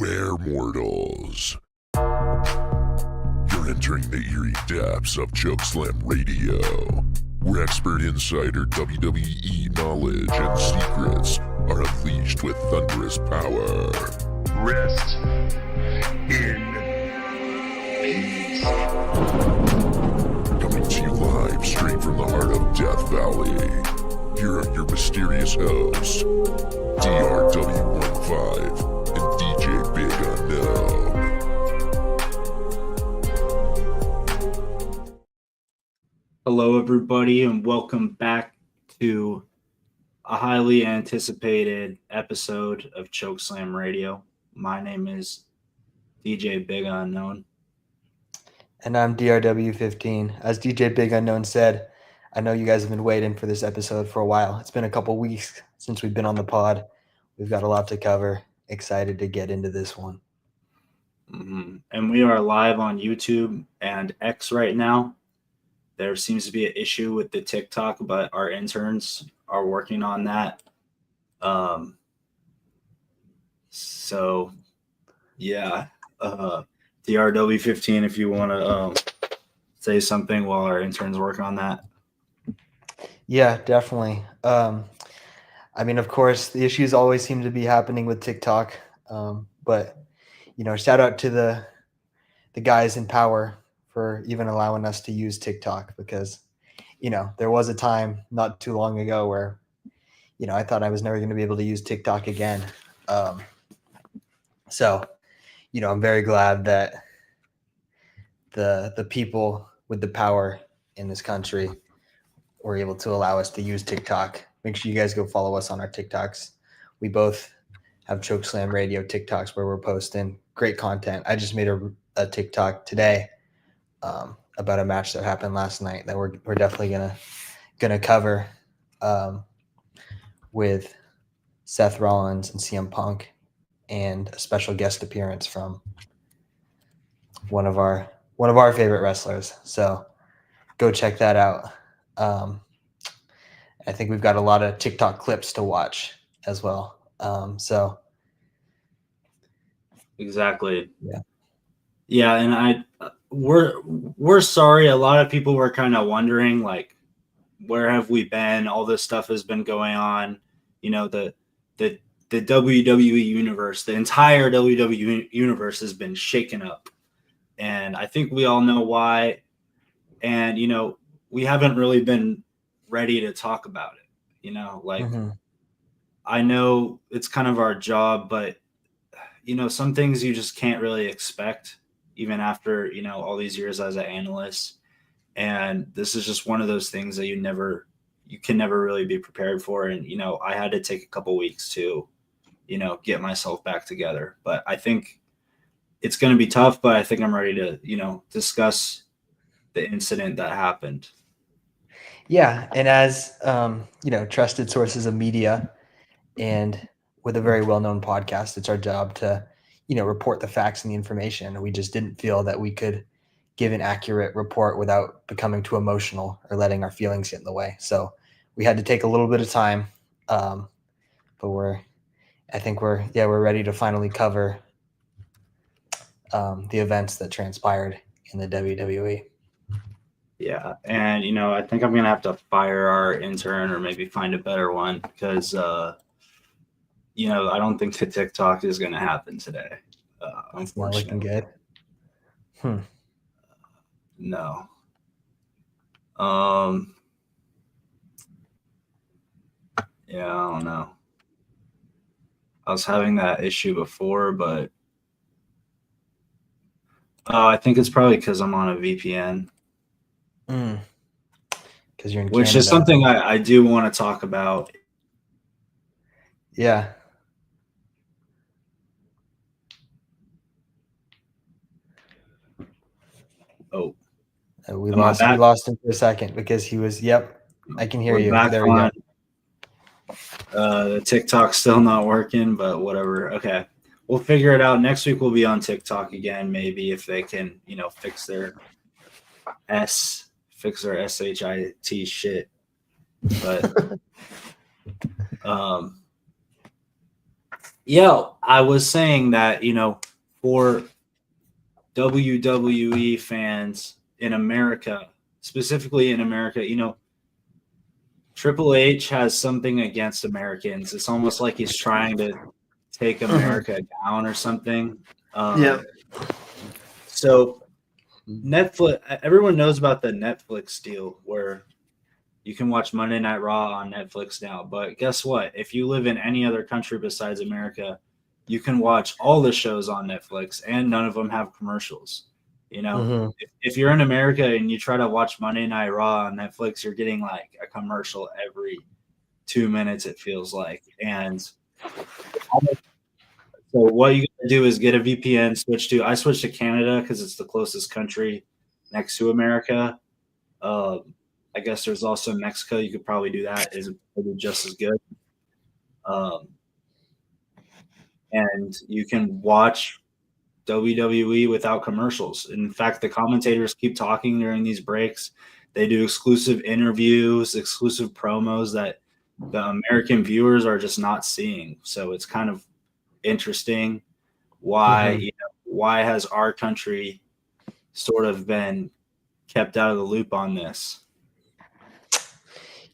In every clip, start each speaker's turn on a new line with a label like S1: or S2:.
S1: Beware, mortals. You're entering the eerie depths of Chokeslam Radio, where expert insider WWE knowledge and secrets are unleashed with thunderous power.
S2: Rest in peace.
S1: Coming to you live straight from the heart of Death Valley. Here are your mysterious hosts, DRW15 and DJ Big Unknown.
S3: Hello, everybody, and welcome back to a highly anticipated episode of Chokeslam Radio. My name is DJ Big Unknown.
S4: And I'm DRW15. As DJ Big Unknown said, I know you guys have been waiting for this episode for a while. It's been a couple weeks since we've been on the pod. We've got a lot to cover. Excited to get into this one.
S3: And we are live on YouTube and X right now. There seems to be an issue with the TikTok, but our interns are working on that. So, yeah. DRW15, if you want to say something while our interns work on that.
S4: Yeah, definitely. I mean, of course, the issues always seem to be happening with TikTok. But, you know, shout out to the guys in power for even allowing us to use TikTok because, you know, there was a time not too long ago where, you know, I thought I was never going to be able to use TikTok again. So, you know, I'm very glad that the people with the power in this country were able to allow us to use TikTok. Make sure you guys go follow us on our TikToks. We both have Chokeslam Radio TikToks where we're posting great content. I just made a TikTok today about a match that happened last night that we're definitely gonna cover with Seth Rollins and CM Punk, and a special guest appearance from one of our favorite wrestlers. So go check that out. I think we've got a lot of TikTok clips to watch as well. So
S3: Exactly.
S4: Yeah.
S3: Yeah, and we're sorry. A lot of people were kind of wondering, like, where have we been? All this stuff has been going on. You know, the WWE universe, the entire WWE universe has been shaken up. And I think we all know why. And, you know, we haven't really been ready to talk about it. You know, like, I know it's kind of our job, but, you know, some things you just can't really expect, even after, you know, all these years as an analyst. And this is just one of those things that you can never really be prepared for. And, you know, I had to take a couple weeks to, you know, get myself back together. But I think it's going to be tough, but I think I'm ready to, you know, discuss the incident that happened.
S4: Yeah, and as you know, trusted sources of media and with a very well-known podcast, it's our job to, you know, report the facts and the information. We just didn't feel that we could give an accurate report without becoming too emotional or letting our feelings get in the way. So we had to take a little bit of time, but we're ready to finally cover the events that transpired in the WWE.
S3: Yeah, and, you know, I think I'm going to have to fire our intern or maybe find a better one because, you know, I don't think the TikTok is going to happen today,
S4: It's not
S3: unfortunately.
S4: looking good.
S3: No. Yeah, I don't know. I was having that issue before, but I think it's probably because I'm on a VPN.
S4: Because you're in
S3: Which
S4: Canada.
S3: is something I do want to talk about.
S4: Yeah.
S3: Oh,
S4: We
S3: Am I back?
S4: lost him for a second because he was. Yep, I can hear
S3: we're
S4: you.
S3: back
S4: There we
S3: on.
S4: go.
S3: The TikTok's still not working, but whatever. Okay, we'll figure it out. Next week we'll be on TikTok again, maybe if they can, you know, fix their SHIT shit. But Yeah, I was saying that, for WWE fans in America, specifically in America, Triple H has something against Americans. It's almost like he's trying to take America down or something.
S4: Yeah.
S3: So Netflix, everyone knows about the Netflix deal where you can watch Monday Night Raw on Netflix now. But guess what? If you live in any other country besides America, you can watch all the shows on Netflix and none of them have commercials. If you're in America and you try to watch Monday Night Raw on Netflix, you're getting like a commercial every 2 minutes, it feels like. And so what you gotta do is get a VPN, I switched to Canada because it's the closest country next to America. I guess there's also Mexico. You could probably do that. Is probably just as good. Um, and you can watch WWE without commercials. In fact, the commentators keep talking during these breaks. They do exclusive interviews, exclusive promos that the American viewers are just not seeing. So it's kind of interesting why why has our country sort of been kept out of the loop on this?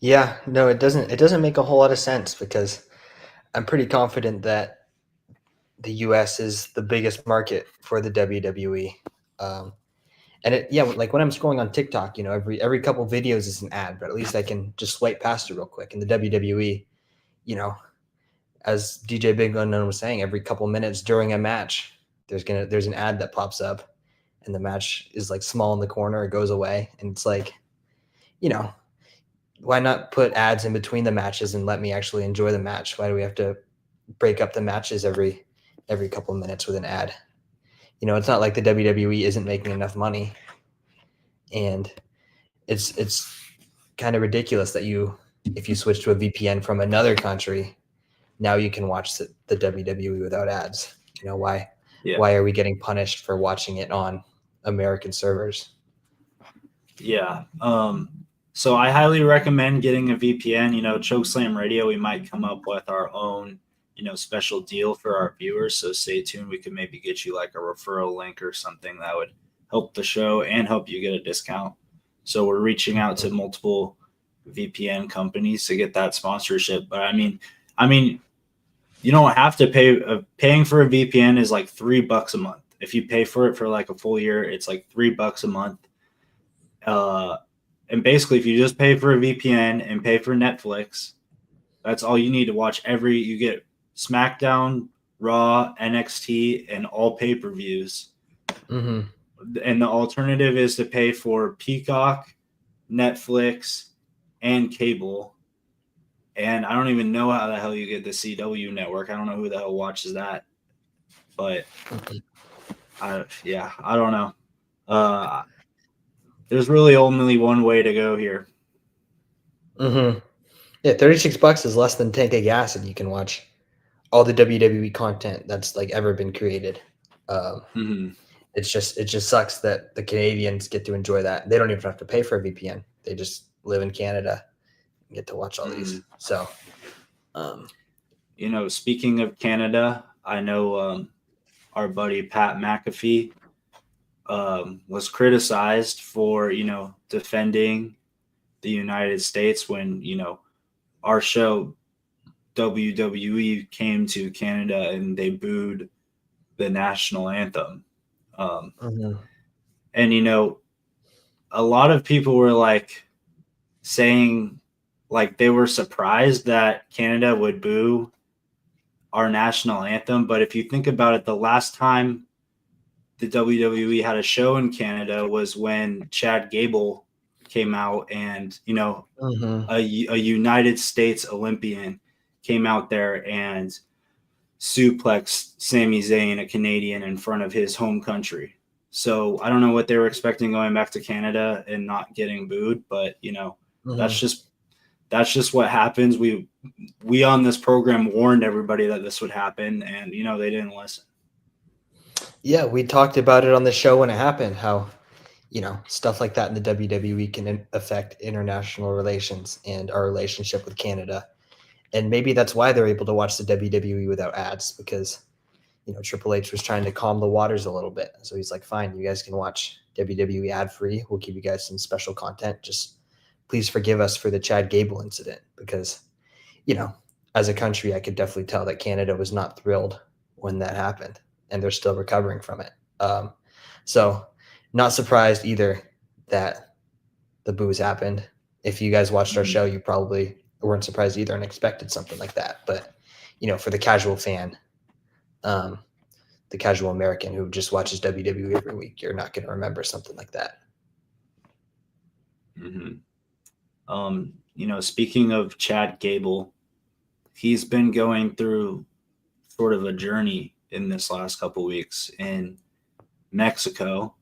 S4: Yeah, no, it doesn't make a whole lot of sense because I'm pretty confident that the US is the biggest market for the WWE. And like when I'm scrolling on TikTok, every couple videos is an ad, but at least I can just swipe past it real quick. And the WWE, as DJ Big Unknown was saying, every couple minutes during a match, there's an ad that pops up, and the match is like small in the corner, it goes away, and it's like, why not put ads in between the matches and let me actually enjoy the match? Why do we have to break up the matches every couple of minutes with an ad? It's not like the WWE isn't making enough money, and it's kind of ridiculous that if you switch to a VPN from another country, now you can watch the WWE without ads. Why?
S3: Yeah.
S4: Why are we getting punished for watching it on American servers?
S3: Yeah. So I highly recommend getting a VPN. Chokeslam Radio, we might come up with our own, special deal for our viewers. So stay tuned. We could maybe get you like a referral link or something that would help the show and help you get a discount. So we're reaching out to multiple VPN companies to get that sponsorship. But I mean, you don't have to pay. Paying for a VPN is like $3 a month. If you pay for it for like a full year, it's like $3 a month. And basically, if you just pay for a VPN and pay for Netflix, that's all you need to watch. You get SmackDown, Raw, NXT, and all pay-per-views.
S4: Mm-hmm.
S3: And the alternative is to pay for Peacock, Netflix, and cable. And I don't even know how the hell you get the CW network. I don't know who the hell watches that. But I don't know. There's really only one way to go here.
S4: Mm-hmm. Yeah, $36 is less than tank of gas, and you can watch all the WWE content that's like ever been created. It just sucks that the Canadians get to enjoy that. They don't even have to pay for a VPN. They just live in Canada and get to watch all these. So,
S3: speaking of Canada, I know our buddy Pat McAfee was criticized for, defending the United States when, our show WWE came to Canada and they booed the national anthem. And, a lot of people were like saying like they were surprised that Canada would boo our national anthem. But if you think about it, the last time the WWE had a show in Canada was when Chad Gable came out and, a United States Olympian came out there and suplexed Sami Zayn, a Canadian, in front of his home country. So I don't know what they were expecting going back to Canada and not getting booed, but that's just what happens. We on this program warned everybody that this would happen, and they didn't listen.
S4: Yeah, we talked about it on the show when it happened, how stuff like that in the WWE can affect international relations and our relationship with Canada. And maybe that's why they're able to watch the WWE without ads, because Triple H was trying to calm the waters a little bit. So he's like, fine, you guys can watch WWE ad free. We'll give you guys some special content. Just please forgive us for the Chad Gable incident, because, as a country, I could definitely tell that Canada was not thrilled when that happened, and they're still recovering from it. So not surprised either that the boos happened. If you guys watched our show, you probably weren't surprised either and expected something like that. But, for the casual fan, the casual American who just watches WWE every week, you're not going to remember something like that.
S3: Speaking of Chad Gable, he's been going through sort of a journey in this last couple weeks in Mexico,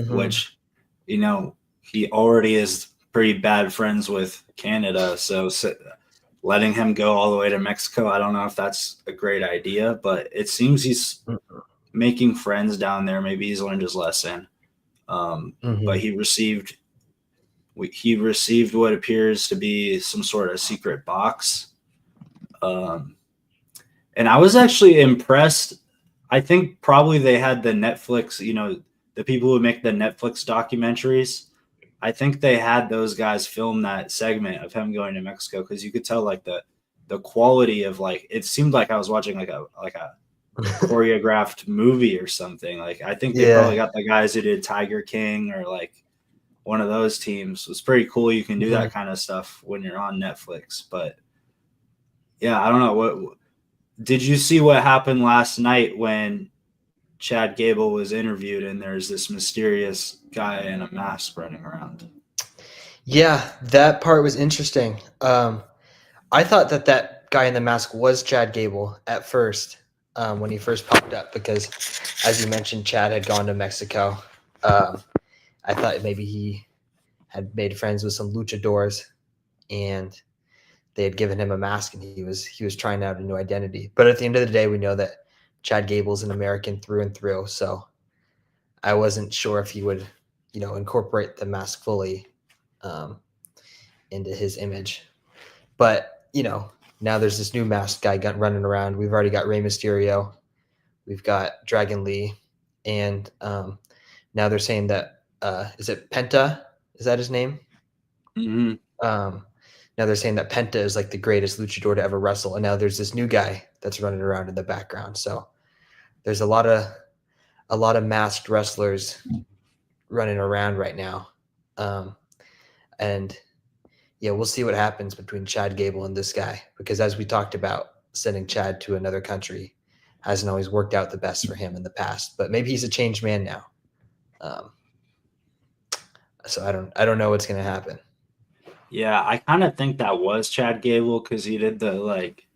S3: which, he already is pretty bad friends with Canada. So letting him go all the way to Mexico, I don't know if that's a great idea, but it seems he's making friends down there. Maybe he's learned his lesson. But he received what appears to be some sort of secret box. And I was actually impressed. I think probably they had the Netflix, the people who make the Netflix documentaries. I think they had those guys film that segment of him going to Mexico, because you could tell like the quality of, like, it seemed like I was watching like a choreographed movie or something. Like, I think they probably got the guys who did Tiger King or like one of those teams. It's pretty cool. You can do that kind of stuff when you're on Netflix. But yeah, I don't know. What did you see what happened last night when Chad Gable was interviewed and there's this mysterious guy in a mask running around?
S4: Yeah, that part was interesting. I thought that guy in the mask was Chad Gable at first, when he first popped up, because, as you mentioned, Chad had gone to Mexico. I thought maybe he had made friends with some luchadors, and they had given him a mask, and he was trying out a new identity. But at the end of the day, we know that Chad Gable's an American through and through. So I wasn't sure if he would, incorporate the mask fully into his image. But, now there's this new masked guy running around. We've already got Rey Mysterio. We've got Dragon Lee. And now they're saying that, is it Penta? Is that his name?
S3: Mm-hmm.
S4: Now they're saying that Penta is like the greatest luchador to ever wrestle. And now there's this new guy that's running around in the background. So there's a lot of masked wrestlers running around right now. And yeah, we'll see what happens between Chad Gable and this guy, because as we talked about, sending Chad to another country hasn't always worked out the best for him in the past, but maybe he's a changed man now. So I don't know what's going to happen.
S3: Yeah, I kind of think that was Chad Gable, because he did the, like,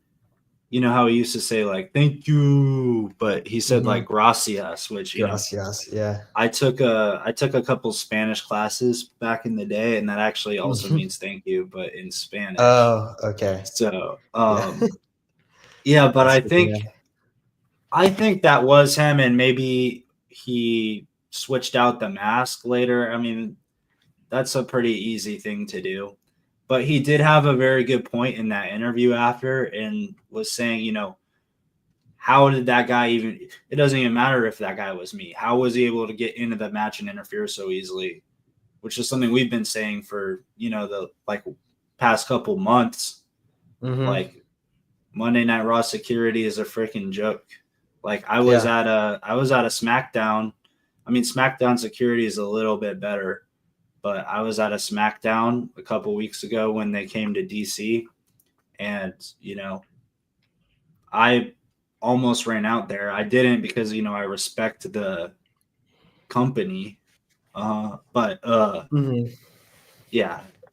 S3: how he used to say, like, thank you, but he said like gracias, which
S4: Gracias, yeah.
S3: I took a couple Spanish classes back in the day, and that actually also means thank you, but in Spanish.
S4: Oh, okay.
S3: So yeah, but I think that was him, and maybe he switched out the mask later. I mean, that's a pretty easy thing to do. But he did have a very good point in that interview after, and was saying, how did that guy even – it doesn't even matter if that guy was me. How was he able to get into the match and interfere so easily? Which is something we've been saying for, the past couple months. Like, Monday Night Raw security is a freaking joke. Like, I was at a SmackDown. I mean, SmackDown security is a little bit better. But I was at a SmackDown a couple weeks ago when they came to DC, and, I almost ran out there. I didn't, because, I respect the company. Yeah,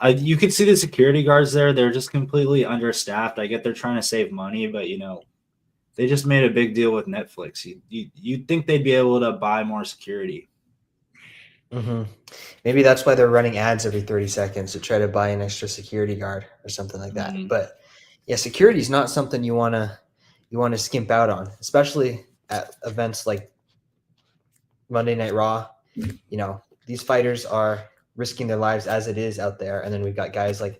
S3: you could see the security guards there. They're just completely understaffed. I get they're trying to save money, but, they just made a big deal with Netflix. You'd think they'd be able to buy more security.
S4: Maybe that's why they're running ads every 30 seconds to try to buy an extra security guard or something like that. But yeah, security is not something you want to skimp out on, especially at events like Monday Night Raw. These fighters are risking their lives as it is out there, and then we've got guys like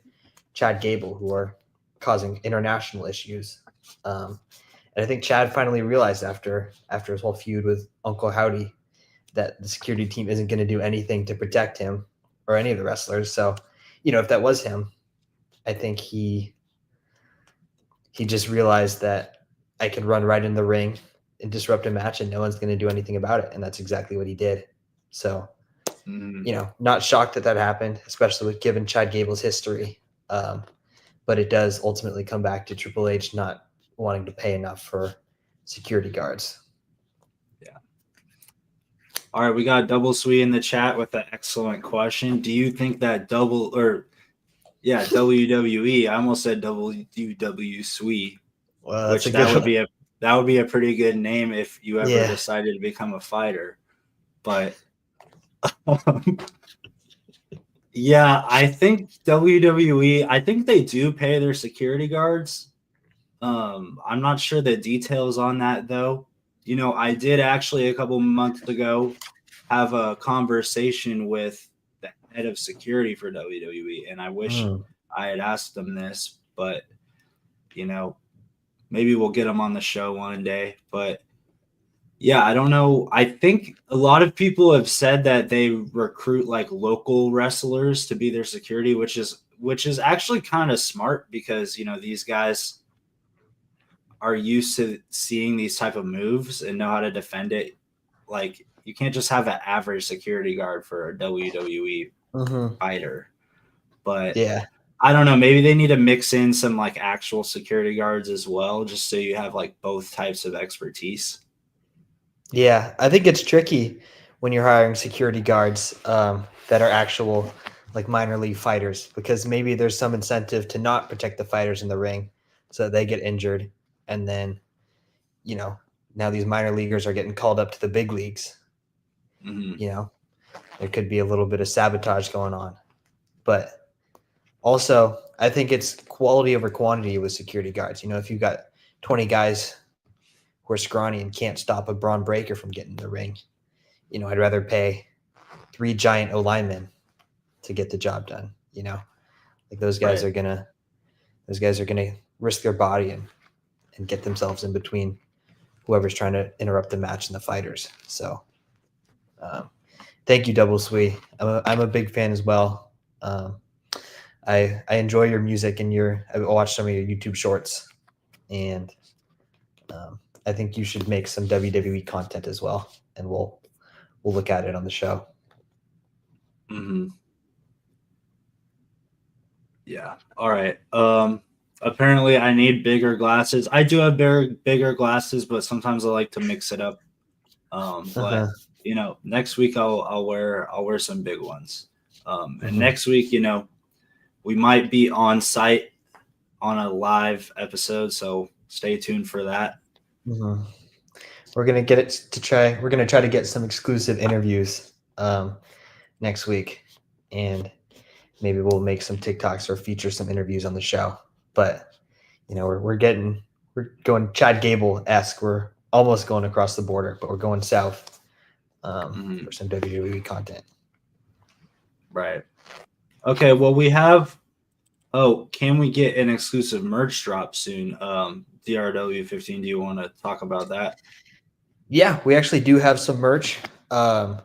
S4: Chad Gable who are causing international issues. And I think Chad finally realized after his whole feud with Uncle Howdy that the security team isn't going to do anything to protect him or any of the wrestlers. So, if that was him, I think he just realized that I could run right in the ring and disrupt a match and no one's going to do anything about it. And that's exactly what he did. So, not shocked that happened, especially with given Chad Gable's history. But it does ultimately come back to Triple H not wanting to pay enough for security guards.
S3: Yeah. All right, we got Double Sweet in the chat with an excellent question. Do you think that WWE? I almost said WW Sweet,
S4: Well,
S3: which that would be a pretty good name if you ever decided to become a fighter. But yeah, I think WWE. I think they do pay their security guards. I'm not sure the details on that though. I did actually a couple months ago have a conversation with the head of security for WWE, and I wish I had asked them this, but maybe we'll get them on the show one day. But yeah, I don't know. I think a lot of people have said that they recruit like local wrestlers to be their security, which is actually kind of smart because these guys are used to seeing these type of moves and know how to defend it. Like you can't just have an average security guard for a WWE fighter. But
S4: yeah,
S3: I don't know. Maybe they need to mix in some like actual security guards as well, just so you have like both types of expertise.
S4: Yeah, I think it's tricky when you're hiring security guards that are actual like minor league fighters because maybe there's some incentive to not protect the fighters in the ring so that they get injured. And then, now these minor leaguers are getting called up to the big leagues. There could be a little bit of sabotage going on. But also, I think it's quality over quantity with security guards. If you've got 20 guys who are scrawny and can't stop a Braun Breaker from getting in the ring, I'd rather pay 3 giant O-linemen to get the job done. Like those guys are gonna risk their body and get themselves in between whoever's trying to interrupt the match and the fighters. So thank you, Double Sweet. I'm a big fan as well. I enjoy your music and I watched some of your YouTube shorts, and I think you should make some WWE content as well, and we'll look at it on the show.
S3: Yeah. All right. Apparently I need bigger glasses. I do have bigger glasses, but sometimes I like to mix it up. But next week I'll wear some big ones. And next week, we might be on site on a live episode, so stay tuned for that.
S4: We're gonna We're gonna try to get some exclusive interviews next week, and maybe we'll make some TikToks or feature some interviews on the show. But we're going Chad Gable-esque. We're almost going across the border, but we're going south for some WWE content.
S3: Right. Okay. Well, we have. Oh, can we get an exclusive merch drop soon? DRW15. Do you want to talk about that?
S4: Yeah, we actually do have some merch. The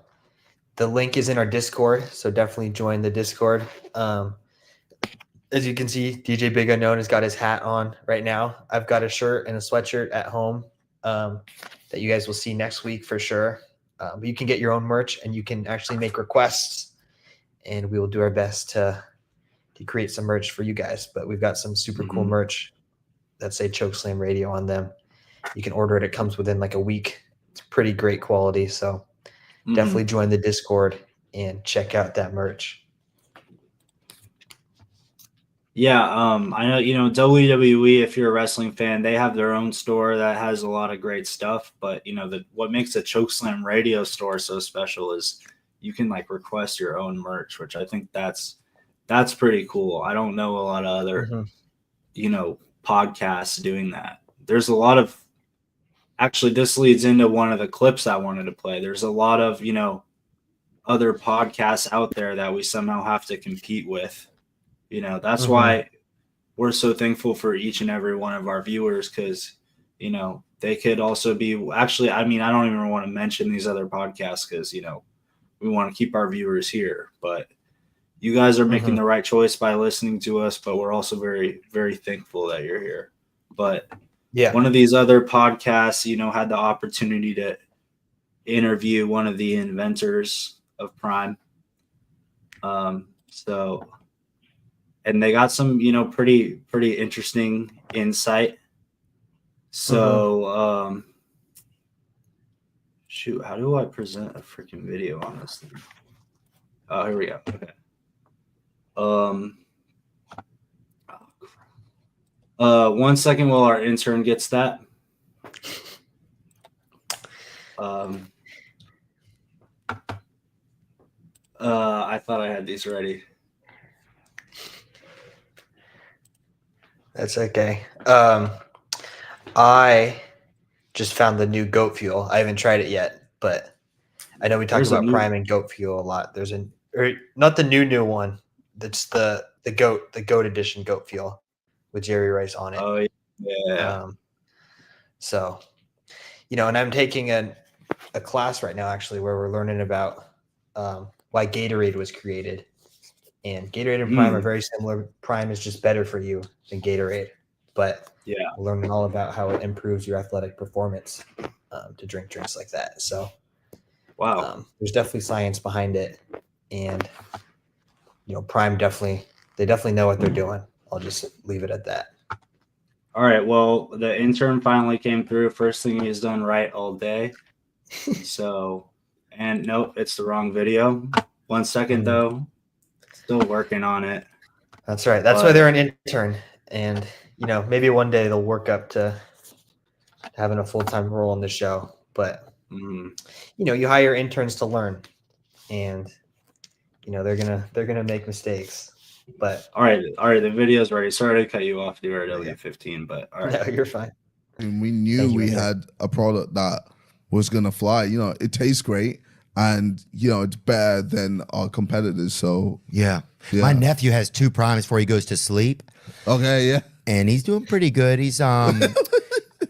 S4: link is in our Discord, so definitely join the Discord. As you can see, DJ Big Unknown has got his hat on right now. I've got a shirt and a sweatshirt at home that you guys will see next week for sure. But you can get your own merch, and you can actually make requests, and we will do our best to create some merch for you guys. But we've got some super cool merch that say Chokeslam Radio on them. You can order it. It comes within like a week. It's pretty great quality. So definitely join the Discord and check out that merch.
S3: Yeah, I know, WWE, if you're a wrestling fan, they have their own store that has a lot of great stuff. But, what makes a Chokeslam Radio store so special is you can like request your own merch, which I think that's pretty cool. I don't know a lot of other, podcasts doing that. There's a lot of, actually, this leads into one of the clips I wanted to play. There's a lot of, other podcasts out there that we somehow have to compete with. That's why we're so thankful for each and every one of our viewers because, you know, they could also be actually, I mean, I don't even want to mention these other podcasts because, you know, we want to keep our viewers here, but you guys are making the right choice by listening to us, but we're also very, very thankful that you're here. But
S4: Yeah.
S3: one of these other podcasts, you know, had the opportunity to interview one of the inventors of Prime. And they got some, you know, pretty interesting insight. So, shoot, how do I present a freaking video on this thing? Oh, here we go. Okay. One second while our intern gets that. I thought I had these ready.
S4: That's okay. I just found the new goat fuel. I haven't tried it yet, but I know we talked about Prime and goat fuel a lot. There's not the new one. That's the goat edition goat fuel with Jerry Rice on it.
S3: Oh yeah.
S4: So, you know, and I'm taking a class right now actually where we're learning about why Gatorade was created. And Gatorade and Prime are very similar. Prime is just better for you than Gatorade, but we're learning all about how it improves your athletic performance to drink drinks like that. So,
S3: wow,
S4: there's definitely science behind it, and you know, Prime they definitely know what they're doing. I'll just leave it at that.
S3: All right. Well, the intern finally came through. First thing he's done right all day. So, and nope, it's the wrong video. 1 second though. Still working on it.
S4: That's right. That's why they're an intern. And, you know, maybe one day they'll work up to having a full-time role on the show. But, you know, you hire interns to learn. And, you know, they're gonna make mistakes. But
S3: all right, the video's ready. Sorry to cut you off, W15, but all right.
S4: No, you're fine.
S5: And we knew we had a product that was gonna fly. You know, it tastes great. And, you know, it's better than our competitors. So,
S6: yeah. My nephew has 2 primes before he goes to sleep.
S5: Okay, yeah.
S6: And he's doing pretty good. He's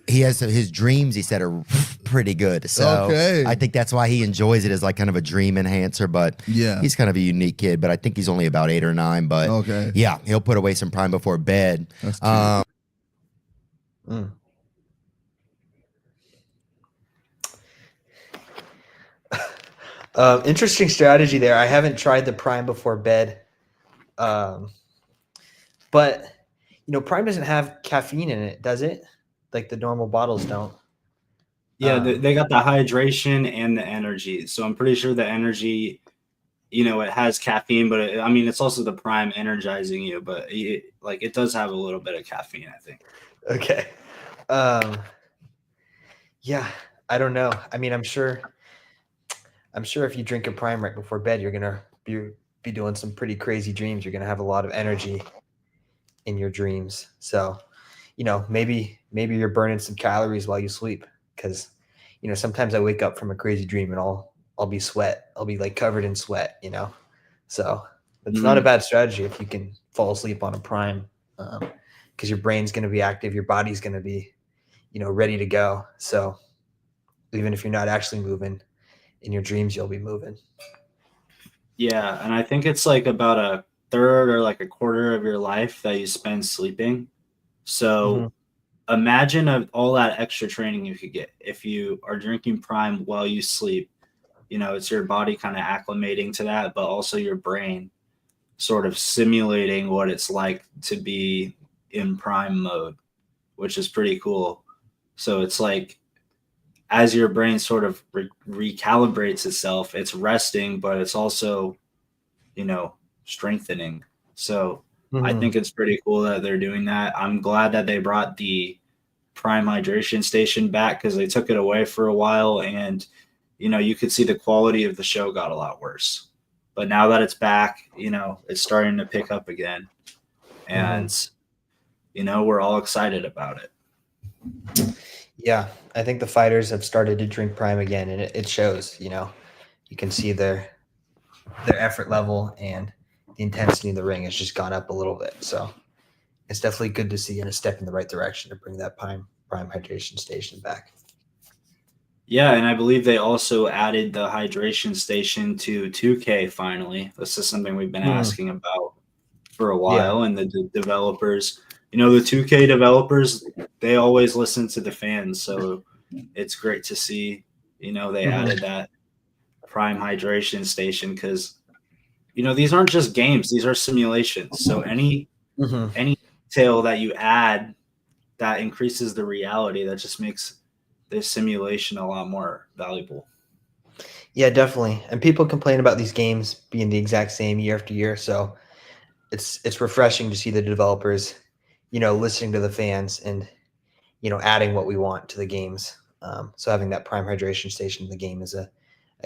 S6: he has his dreams, he said, are pretty good. So I think that's why he enjoys it as like kind of a dream enhancer. But he's kind of a unique kid. But I think he's only about 8 or 9. But yeah, he'll put away some prime before bed.
S5: That's
S4: interesting strategy there. I haven't tried the Prime before bed. But, you know, Prime doesn't have caffeine in it, does it? Like the normal bottles don't.
S3: Yeah, they got the hydration and the energy. So I'm pretty sure the energy, you know, it has caffeine, but I mean, it's also the Prime energizing you, but it does have a little bit of caffeine, I think.
S4: Okay. Yeah, I don't know. I mean, I'm sure if you drink a Prime right before bed, you're gonna be doing some pretty crazy dreams. You're gonna have a lot of energy in your dreams. So, you know, maybe you're burning some calories while you sleep. Because, you know, sometimes I wake up from a crazy dream and I'll be sweat. I'll be like covered in sweat, you know. So it's not a bad strategy if you can fall asleep on a Prime, because your brain's gonna be active, your body's gonna be, you know, ready to go. So even if you're not actually moving, in your dreams you'll be moving.
S3: Yeah, and I think it's like about a third or like a quarter of your life that you spend sleeping. So imagine all that extra training you could get if you are drinking Prime while you sleep. You know, it's your body kind of acclimating to that, but also your brain sort of simulating what it's like to be in Prime mode, which is pretty cool. So it's like, as your brain sort of recalibrates itself, it's resting, but it's also, you know, strengthening. So I think it's pretty cool that they're doing that. I'm glad that they brought the Prime hydration station back because they took it away for a while, and, you know, you could see the quality of the show got a lot worse. But now that it's back, you know, it's starting to pick up again. And, you know, we're all excited about it.
S4: Yeah, I think the fighters have started to drink Prime again, and it shows. You know, you can see their effort level and the intensity in the ring has just gone up a little bit. So it's definitely good to see and a step in the right direction to bring that prime hydration station back.
S3: Yeah, and I believe they also added the hydration station to 2K finally. This is something we've been asking about for a while, and the developers, the 2K developers, they always listen to the fans, so it's great to see, they added that prime hydration station because, these aren't just games, these are simulations. So any detail that you add that increases the reality, that just makes this simulation a lot more valuable.
S4: Yeah, definitely. And people complain about these games being the exact same year after year. So it's refreshing to see the developers, listening to the fans and, adding what we want to the games. So having that prime hydration station in the game is a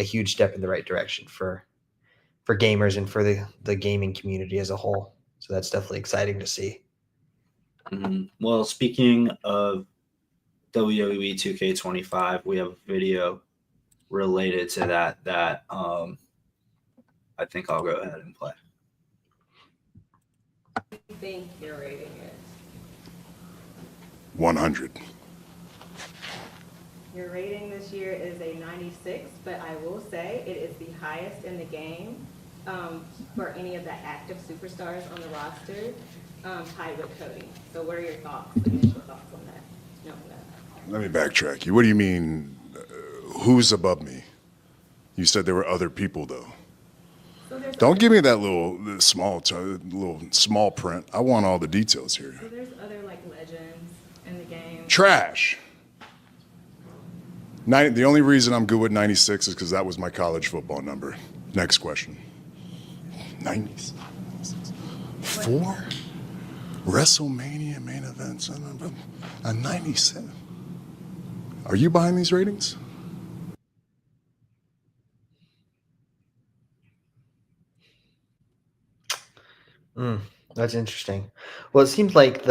S4: huge step in the right direction for gamers and for the gaming community as a whole. So that's definitely exciting to see.
S3: Well, speaking of WWE 2K25, we have a video related to that I think I'll go ahead and play.
S7: What do you think your rating is?
S8: 100.
S7: Your rating this year is a 96, but I will say it is the highest in the game for any of the active superstars on the roster, tied with Cody. So what are your initial thoughts on that?
S8: Let me backtrack you. What do you mean, who's above me? You said there were other people, though.
S7: So
S8: don't give me that little small print. I want all the details here.
S7: So there's other legends in the game.
S8: Trash. The only reason I'm good with 96 is because that was my college football number. Next question. 96. 4 WrestleMania main events. A 97. Are you buying these ratings?
S4: That's interesting. Well, it seems like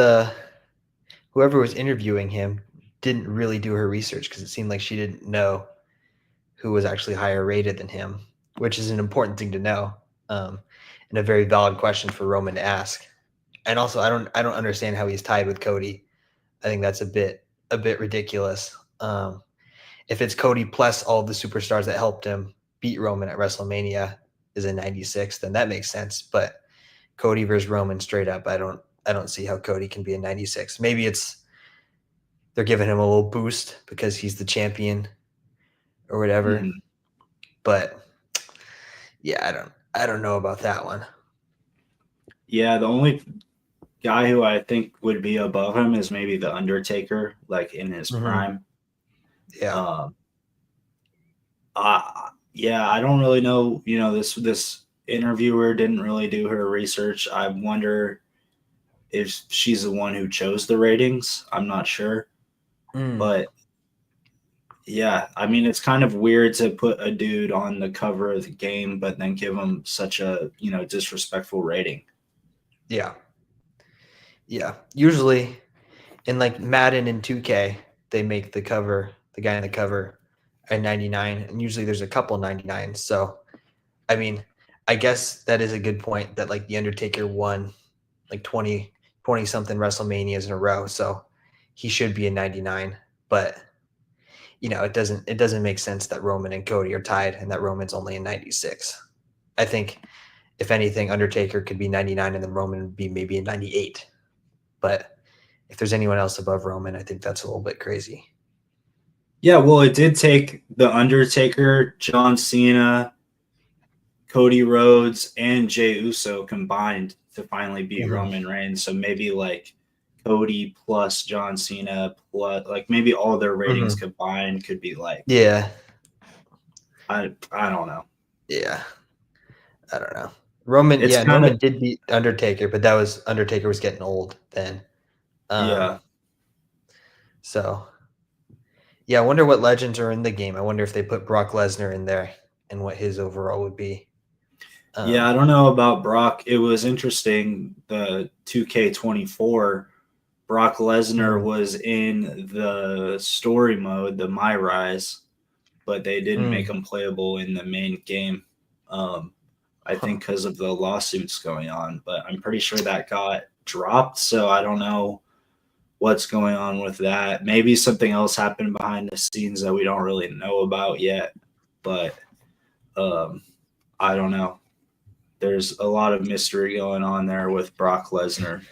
S4: whoever was interviewing him didn't really do her research because it seemed like she didn't know who was actually higher rated than him, which is an important thing to know, and a very valid question for Roman to ask. And also, I don't understand how he's tied with Cody. I think that's a bit ridiculous. If it's Cody plus all the superstars that helped him beat Roman at WrestleMania is a 96, then that makes sense. But Cody versus Roman straight up, I don't see how Cody can be a 96. Maybe they're giving him a little boost because he's the champion or whatever. But yeah, I don't know about that one.
S3: Yeah, the only guy who I think would be above him is maybe the Undertaker, in his prime.
S4: Yeah.
S3: Yeah, I don't really know. This interviewer didn't really do her research. I wonder if she's the one who chose the ratings. I'm not sure. But yeah, I mean, it's kind of weird to put a dude on the cover of the game, but then give him such a, disrespectful rating.
S4: Yeah. Yeah. Usually in Madden and 2K, they make the guy on the cover at 99. And usually there's a couple 99s. So, I mean, I guess that is a good point that the Undertaker won 20 something WrestleManias in a row. So he should be a 99, but it doesn't make sense that Roman and Cody are tied and that Roman's only a 96. I think if anything, Undertaker could be 99 and then Roman would be maybe a 98. But if there's anyone else above Roman, I think that's a little bit crazy.
S3: Yeah, well, it did take the Undertaker, John Cena, Cody Rhodes, and Jey Uso combined to finally beat Roman Reigns. So maybe Cody plus John Cena plus maybe all their ratings combined could be
S4: yeah.
S3: I don't know.
S4: Yeah. I don't know. Roman did beat Undertaker, but that was Undertaker was getting old then.
S3: Yeah.
S4: So yeah, I wonder what legends are in the game. I wonder if they put Brock Lesnar in there and what his overall would be.
S3: Yeah, I don't know about Brock. It was interesting. The 2K24, Brock Lesnar was in the story mode, the My Rise, but they didn't make him playable in the main game. I think because of the lawsuits going on, but I'm pretty sure that got dropped, so I don't know what's going on with that. Maybe something else happened behind the scenes that we don't really know about yet, but I don't know. There's a lot of mystery going on there with Brock Lesnar.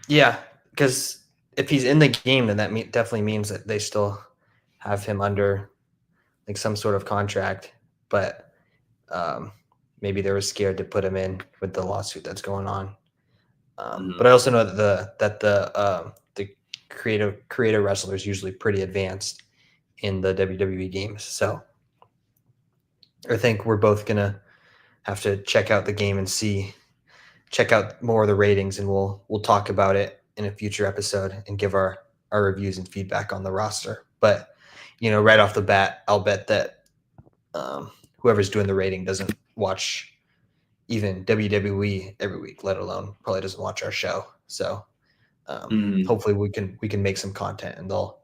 S4: Yeah, because if he's in the game, then that definitely means that they still have him under like some sort of contract, but maybe they were scared to put him in with the lawsuit that's going on. But I also know that the creator wrestler is usually pretty advanced in the WWE games, so I think we're both gonna have to check out the game and check out more of the ratings, and we'll talk about it in a future episode and give our reviews and feedback on the roster. But right off the bat, I'll bet that whoever's doing the rating doesn't watch even WWE every week, let alone probably doesn't watch our show. So hopefully we can make some content and they'll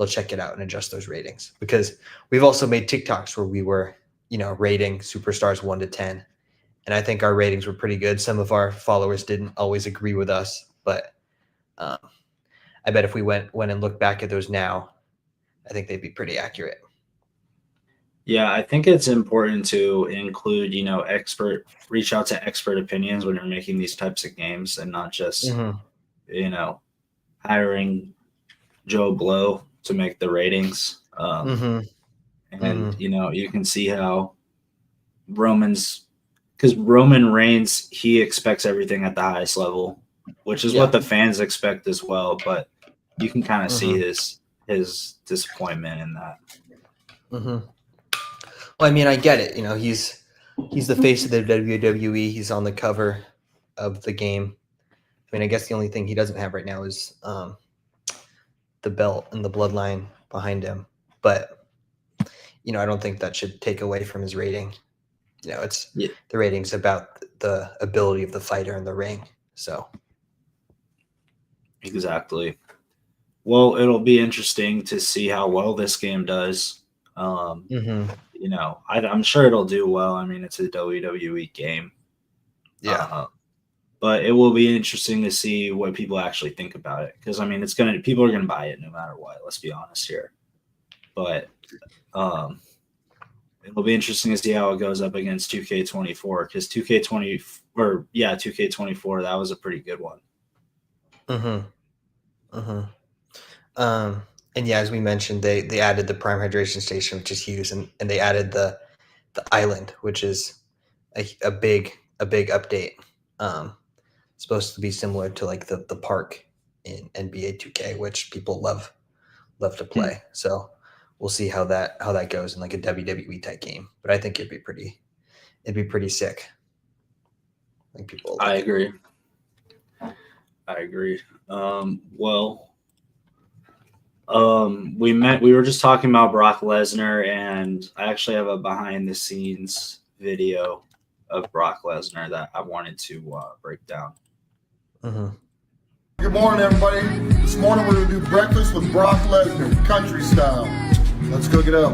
S4: check it out and adjust those ratings, because we've also made TikToks where we were rating superstars 1 to 10. And I think our ratings were pretty good. Some of our followers didn't always agree with us, but I bet if we went and looked back at those now, I think they'd be pretty accurate.
S3: Yeah, I think it's important to include, reach out to expert opinions when you're making these types of games, and not just, hiring Joe Blow to make the ratings. And, you can see how because Roman Reigns, he expects everything at the highest level, which is what the fans expect as well. But you can kind of see his disappointment in that.
S4: Well, I mean, I get it. He's the face of the WWE. He's on the cover of the game. I mean, I guess the only thing he doesn't have right now is the belt and the bloodline behind him. But I don't think that should take away from his rating. It's the rating's about the ability of the fighter in the ring. So
S3: exactly. Well, it'll be interesting to see how well this game does. I'm sure it'll do well. I mean, it's a WWE game.
S4: Yeah.
S3: But it will be interesting to see what people actually think about it. Because, I mean, people are going to buy it no matter what. Let's be honest here. But it'll be interesting to see how it goes up against 2K24. Because 2K24, that was a pretty good one.
S4: And yeah, as we mentioned, they added the Prime Hydration Station, which is huge, and they added the island, which is a big update. Supposed to be similar to like the park in NBA 2K, which people love to play. So we'll see how that goes in like a WWE type game. But I think it'd be pretty sick. I think people.
S3: I agree. We were just talking about Brock Lesnar, and I actually have a behind the scenes video of Brock Lesnar that I wanted to break down.
S9: Good morning, everybody. This morning we're going to do breakfast with Brock Lesnar, country style. Let's cook it up.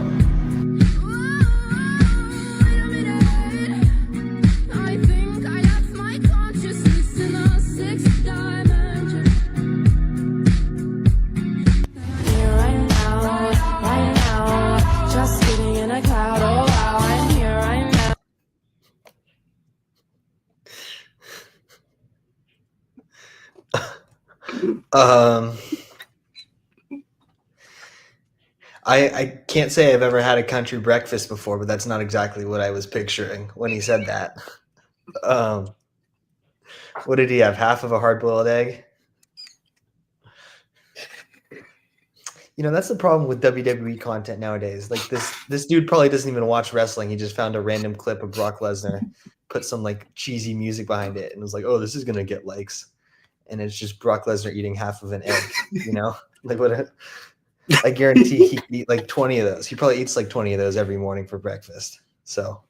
S4: I can't say I've ever had a country breakfast before, but that's not exactly what I was picturing when he said that. What did he have? Half of a hard-boiled egg? That's the problem with WWE content nowadays. Like this dude probably doesn't even watch wrestling. He just found a random clip of Brock Lesnar, put some like cheesy music behind it, and was like, "Oh, this is gonna get likes." And it's just Brock Lesnar eating half of an egg. Like what? I guarantee he could eat like 20 of those. He probably eats like 20 of those every morning for breakfast. So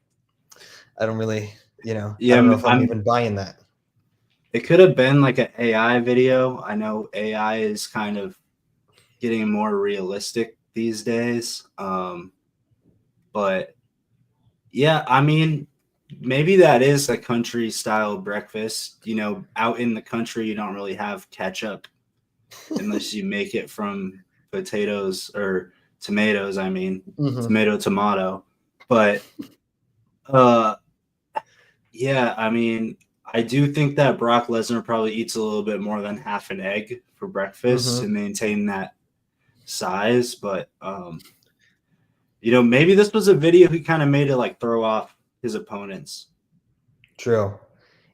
S4: I don't really, I don't know if I'm even buying that.
S3: It could have been like an AI video. I know AI is kind of getting more realistic these days. But yeah, I mean, maybe that is a country style breakfast. You know, out in the country, you don't really have ketchup unless you make it from potatoes or tomatoes. I mean, tomato. But yeah, I mean, I do think that Brock Lesnar probably eats a little bit more than half an egg for breakfast to maintain that size. But you know, maybe this was a video he kind of made to like throw off his opponents.
S4: True.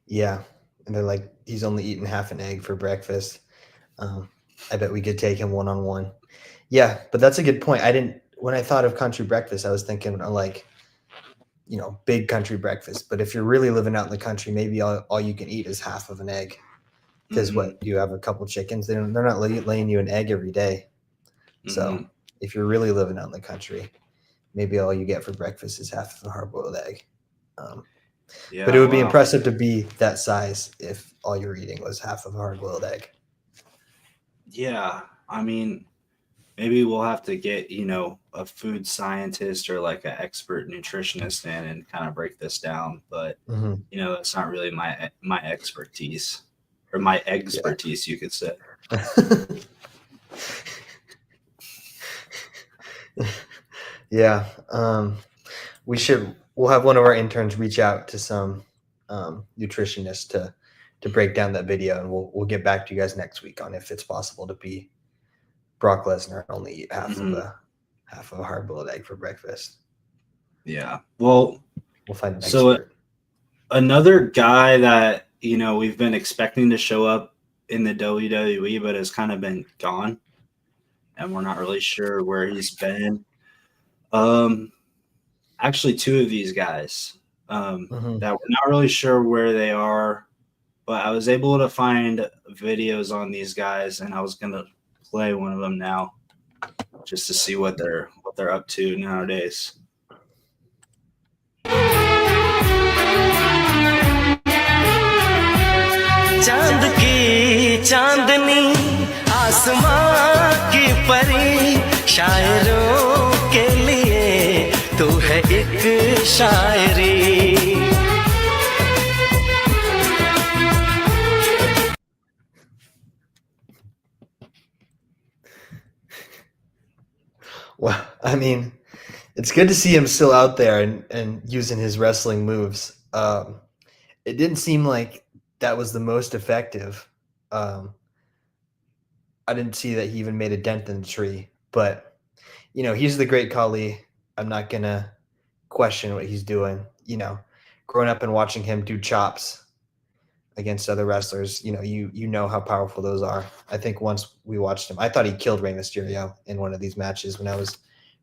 S4: Yeah. And they're like, he's only eating half an egg for breakfast. I bet we could take him one-on-one. Yeah, but that's a good point. When I thought of country breakfast, I was thinking of like, you know, big country breakfast. But if you're really living out in the country, maybe all you can eat is half of an egg. Because what, you have a couple chickens, they're not laying you an egg every day. So if you're really living out in the country, maybe all you get for breakfast is half of a hard-boiled egg. But it would be impressive to be that size if all you're eating was half of a hard-boiled egg.
S3: Yeah, I mean, maybe we'll have to get, you know, a food scientist or like an expert nutritionist in and kind of break this down. But you know, that's not really my expertise, or my expertise, you could say.
S4: Yeah, we'll have one of our interns reach out to some nutritionists to break down that video, and we'll get back to you guys next week on if it's possible to be Brock Lesnar and only eat half of a hard-boiled egg for breakfast.
S3: Yeah, well,
S4: we'll find an
S3: expert. Another guy that, you know, we've been expecting to show up in the WWE, but has kind of been gone, and we're not really sure where he's been. Actually, two of these guys that we're not really sure where they are, but I was able to find videos on these guys, and I was gonna play one of them now, just to see what they're up to nowadays.
S10: चांद की चांदनी आसमां की परी शायरों के लिए तू है एक शायरी.
S4: Well, I mean, it's good to see him still out there and using his wrestling moves. It didn't seem like that was the most effective. I didn't see that he even made a dent in the tree, but you know, he's the great Khali. I'm not gonna question what he's doing. You know, growing up and watching him do chops against other wrestlers, you know, you know how powerful those are. I think once we watched him, I thought he killed Rey Mysterio in one of these matches when I was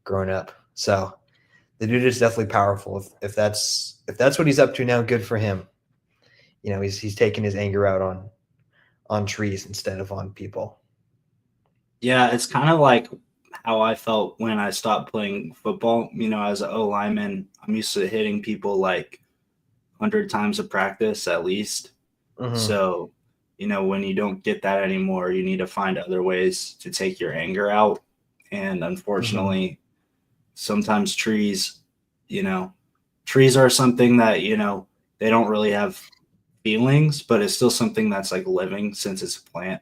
S4: growing up. So the dude is definitely powerful. If that's what he's up to now, good for him. You know, he's taking his anger out on trees instead of on people.
S3: Yeah, it's kind of like how I felt when I stopped playing football. You know, as an O lineman, I'm used to hitting people like 100 times a practice at least. So, you know, when you don't get that anymore, you need to find other ways to take your anger out. And unfortunately, sometimes trees are something that, you know, they don't really have feelings, but it's still something that's like living since it's a plant.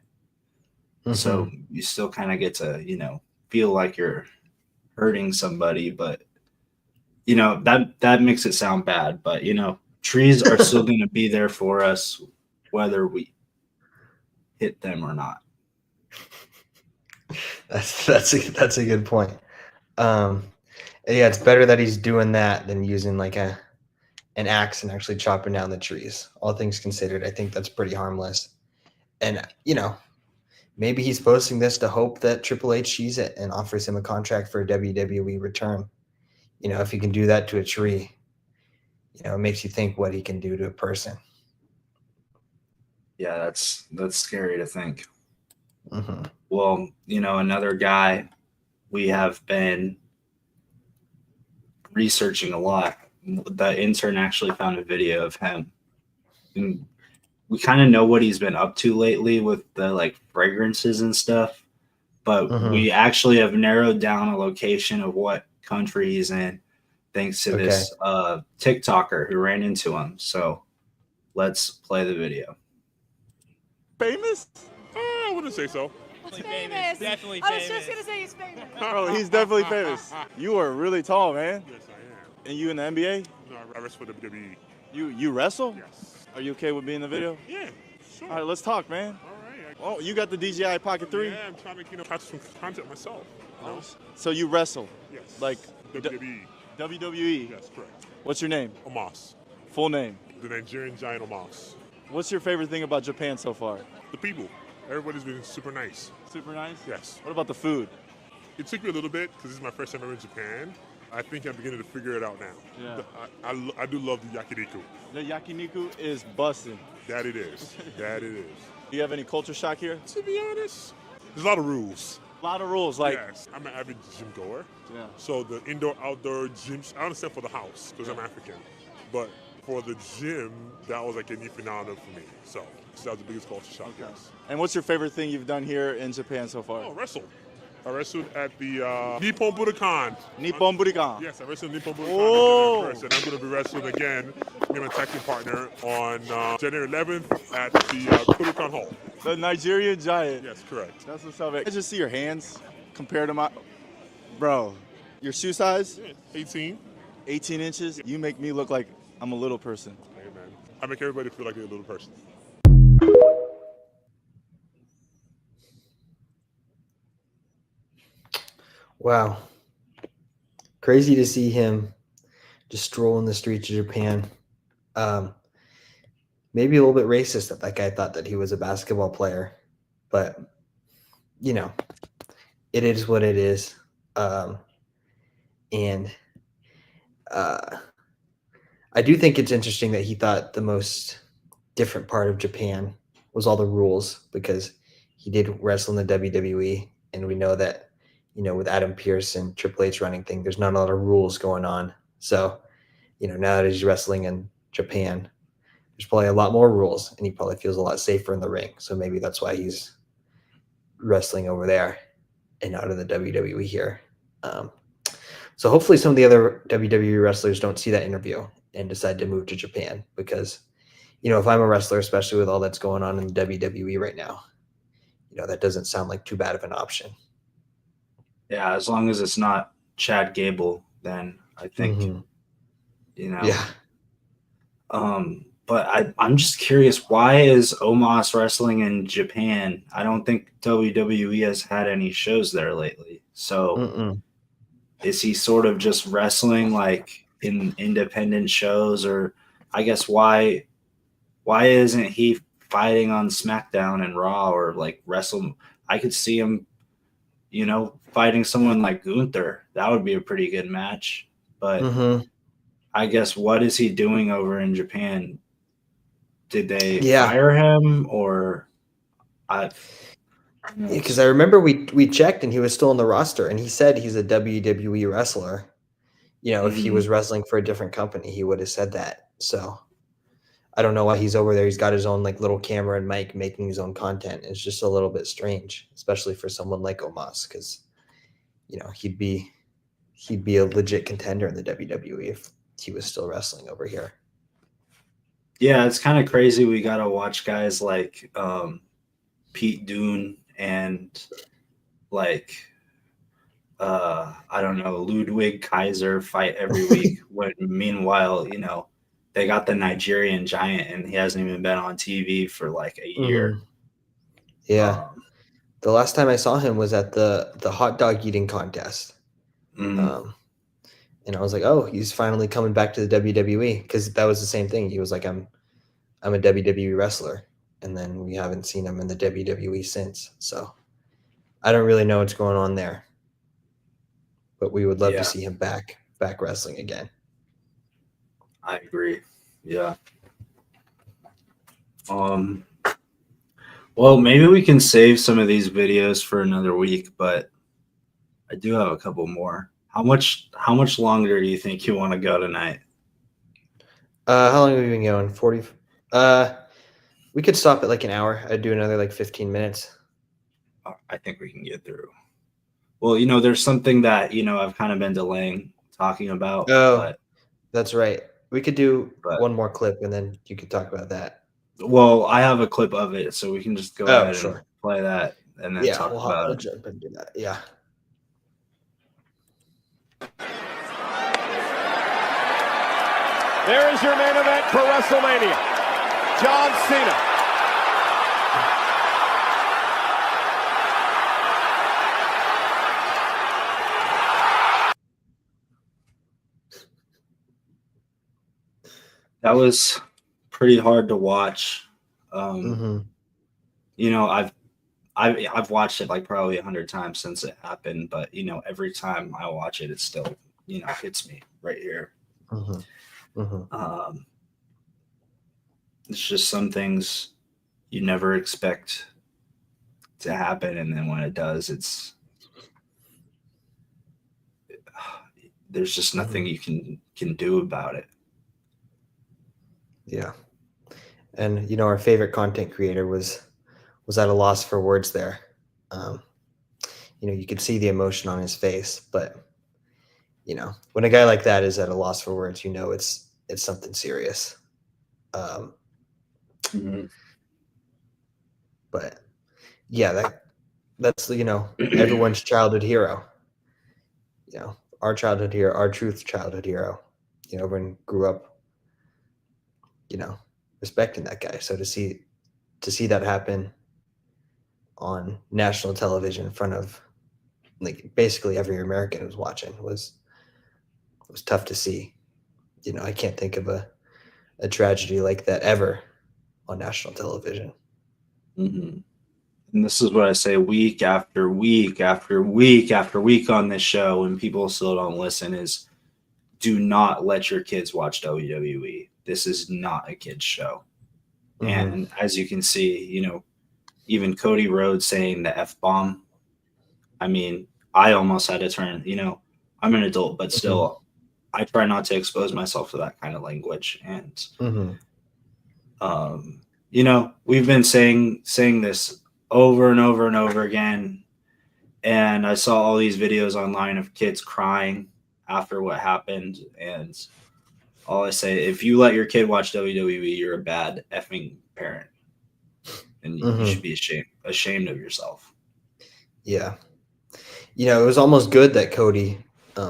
S3: So you still kind of get to, you know, feel like you're hurting somebody, but you know, that makes it sound bad, but you know, trees are still going to be there for us whether we hit them or not.
S4: That's a good point. Yeah, it's better that he's doing that than using like an axe and actually chopping down the trees. All things considered, I think that's pretty harmless. And you know, maybe he's posting this to hope that Triple H sees it and offers him a contract for a WWE return. You know, if he can do that to a tree, you know, it makes you think what he can do to a person.
S3: Yeah, that's scary to think. Well, you know, another guy we have been researching a lot. The intern actually found a video of him. And we kind of know what he's been up to lately with the like fragrances and stuff, but we actually have narrowed down a location of what country he's in. thanks to this TikToker who ran into him. So let's play the video.
S11: Famous?
S12: I wouldn't say so.
S13: He's famous.
S14: Definitely
S13: I
S14: famous.
S13: was just gonna say he's famous.
S11: Bro, he's definitely famous. You are really tall, man.
S12: Yes, I am.
S11: And you in the NBA?
S12: No, I wrestle for WWE.
S11: You wrestle?
S12: Yes.
S11: Are you okay with being in the video?
S12: Yeah, sure.
S11: All right, let's talk, man.
S12: All right.
S11: Oh, you got the DJI Pocket 3?
S12: Yeah, I'm trying to catch some content myself. You know?
S11: So you wrestle?
S12: Yes.
S11: Like
S12: WWE.
S11: WWE?
S12: Yes, correct.
S11: What's your name?
S12: Omos.
S11: Full name?
S12: The Nigerian Giant Omos.
S11: What's your favorite thing about Japan so far?
S12: The people. Everybody's been super nice.
S11: Super nice?
S12: Yes.
S11: What about the food?
S12: It took me a little bit because this is my first time ever in Japan. I think I'm beginning to figure it out now.
S11: Yeah.
S12: I do love the yakiniku.
S11: The yakiniku is busting.
S12: That it is. That it is.
S11: Do you have any culture shock here?
S12: To be honest, there's a lot of rules.
S11: A lot of rules, like
S12: yes, I'm an avid gym goer.
S11: Yeah.
S12: So the indoor-outdoor gyms, I understand for the house because I'm African, but for the gym, that was like a new phenomenon for me. So that was the biggest culture shock. Okay. Yes.
S11: And what's your favorite thing you've done here in Japan so far?
S12: Oh, wrestle. I wrestled at the Nippon Budokan.
S11: Nippon Budokan.
S12: Yes, I wrestled Nippon Budokan.
S11: Oh.
S12: And I'm going to be wrestling again, me and my tag team partner, on January 11th at the Budokan Hall.
S11: The Nigerian Giant.
S12: Yes, correct.
S11: That's what's up. I just see your hands compared to my... Bro, your shoe size?
S12: Yeah, 18.
S11: 18 inches? You make me look like I'm a little person.
S12: Hey, man. I make everybody feel like they're a little person.
S4: Wow. Crazy to see him just strolling the streets of Japan. Maybe a little bit racist that that guy thought that he was a basketball player, but you know, it is what it is. And I do think it's interesting that he thought the most different part of Japan was all the rules, because he did wrestle in the WWE, and we know that, you know, with Adam Pearce and Triple H running thing, there's not a lot of rules going on. So, you know, now that he's wrestling in Japan, there's probably a lot more rules, and he probably feels a lot safer in the ring. So maybe that's why he's wrestling over there and out of the WWE here. So hopefully some of the other WWE wrestlers don't see that interview and decide to move to Japan, because, you know, if I'm a wrestler, especially with all that's going on in the WWE right now, you know, that doesn't sound like too bad of an option.
S3: Yeah, as long as it's not Chad Gable, then I think, you know.
S4: Yeah.
S3: But I'm just curious, why is Omos wrestling in Japan? I don't think WWE has had any shows there lately. So is he sort of just wrestling like in independent shows? Or I guess why isn't he fighting on SmackDown and Raw, or like wrestle? I could see him, you know, fighting someone like Gunther. That would be a pretty good match. But I guess, what is he doing over in Japan? Did they fire him, or
S4: because I remember we checked and he was still on the roster, and he said he's a WWE wrestler. You know, if he was wrestling for a different company, he would have said that. So I don't know why he's over there. He's got his own like little camera and mic making his own content. It's just a little bit strange, especially for someone like Omos, because, you know, he'd be a legit contender in the WWE if he was still wrestling over here.
S3: Yeah, it's kind of crazy. We got to watch guys like Pete Dunne and like, I don't know, Ludwig Kaiser fight every week. When meanwhile, you know, they got the Nigerian Giant and he hasn't even been on TV for like a year.
S4: Yeah. The last time I saw him was at the hot dog eating contest. And I was like, oh, he's finally coming back to the WWE, because that was the same thing. He was like, I'm a WWE wrestler. And then we haven't seen him in the WWE since. So I don't really know what's going on there. But we would love to see him back wrestling again.
S3: I agree. Yeah. Well, maybe we can save some of these videos for another week, but I do have a couple more. How much longer do you think you want to go tonight?
S4: How long have we been going? 40. We could stop at like an hour. I'd do another like 15 minutes.
S3: I think we can get through. Well, you know, there's something that, you know, I've kind of been delaying talking about.
S4: Oh, that's right. We could do
S3: but
S4: one more clip and then you could talk about that.
S3: well, I have a clip of it, so we can just go ahead and play that and then talk about
S4: we'll
S3: it.
S4: jump into that. Yeah.
S14: There is your main event for WrestleMania. John Cena.
S3: That was pretty hard to watch. You know, I've watched it like probably 100 times since it happened, but you know, every time I watch it, it still, you know, hits me right here. It's just some things you never expect to happen, and then when it does, there's just nothing you can do about it.
S4: Yeah. And you know, our favorite content creator was at a loss for words there. You know, you could see the emotion on his face, but you know, when a guy like that is at a loss for words, you know it's something serious. But yeah, that's you know, everyone's childhood hero. You know, our childhood hero, our truth childhood hero. You know, everyone grew up, you know, respecting that guy. So to see that happen on national television in front of like basically every American who's watching was tough to see. You know, I can't think of a tragedy like that ever on national television.
S3: And this is what I say week after week after week after week on this show, and people still don't listen, is do not let your kids watch WWE. This is not a kid's show. And as you can see, you know, even Cody Rhodes saying the F-bomb, I mean, I almost had to turn, you know, I'm an adult, but still, I try not to expose myself to that kind of language. And, you know, we've been saying this over and over and over again. And I saw all these videos online of kids crying after what happened. And all I say, if you let your kid watch WWE, you're a bad effing parent. And you should be ashamed of yourself.
S4: Yeah. You know, it was almost good that Cody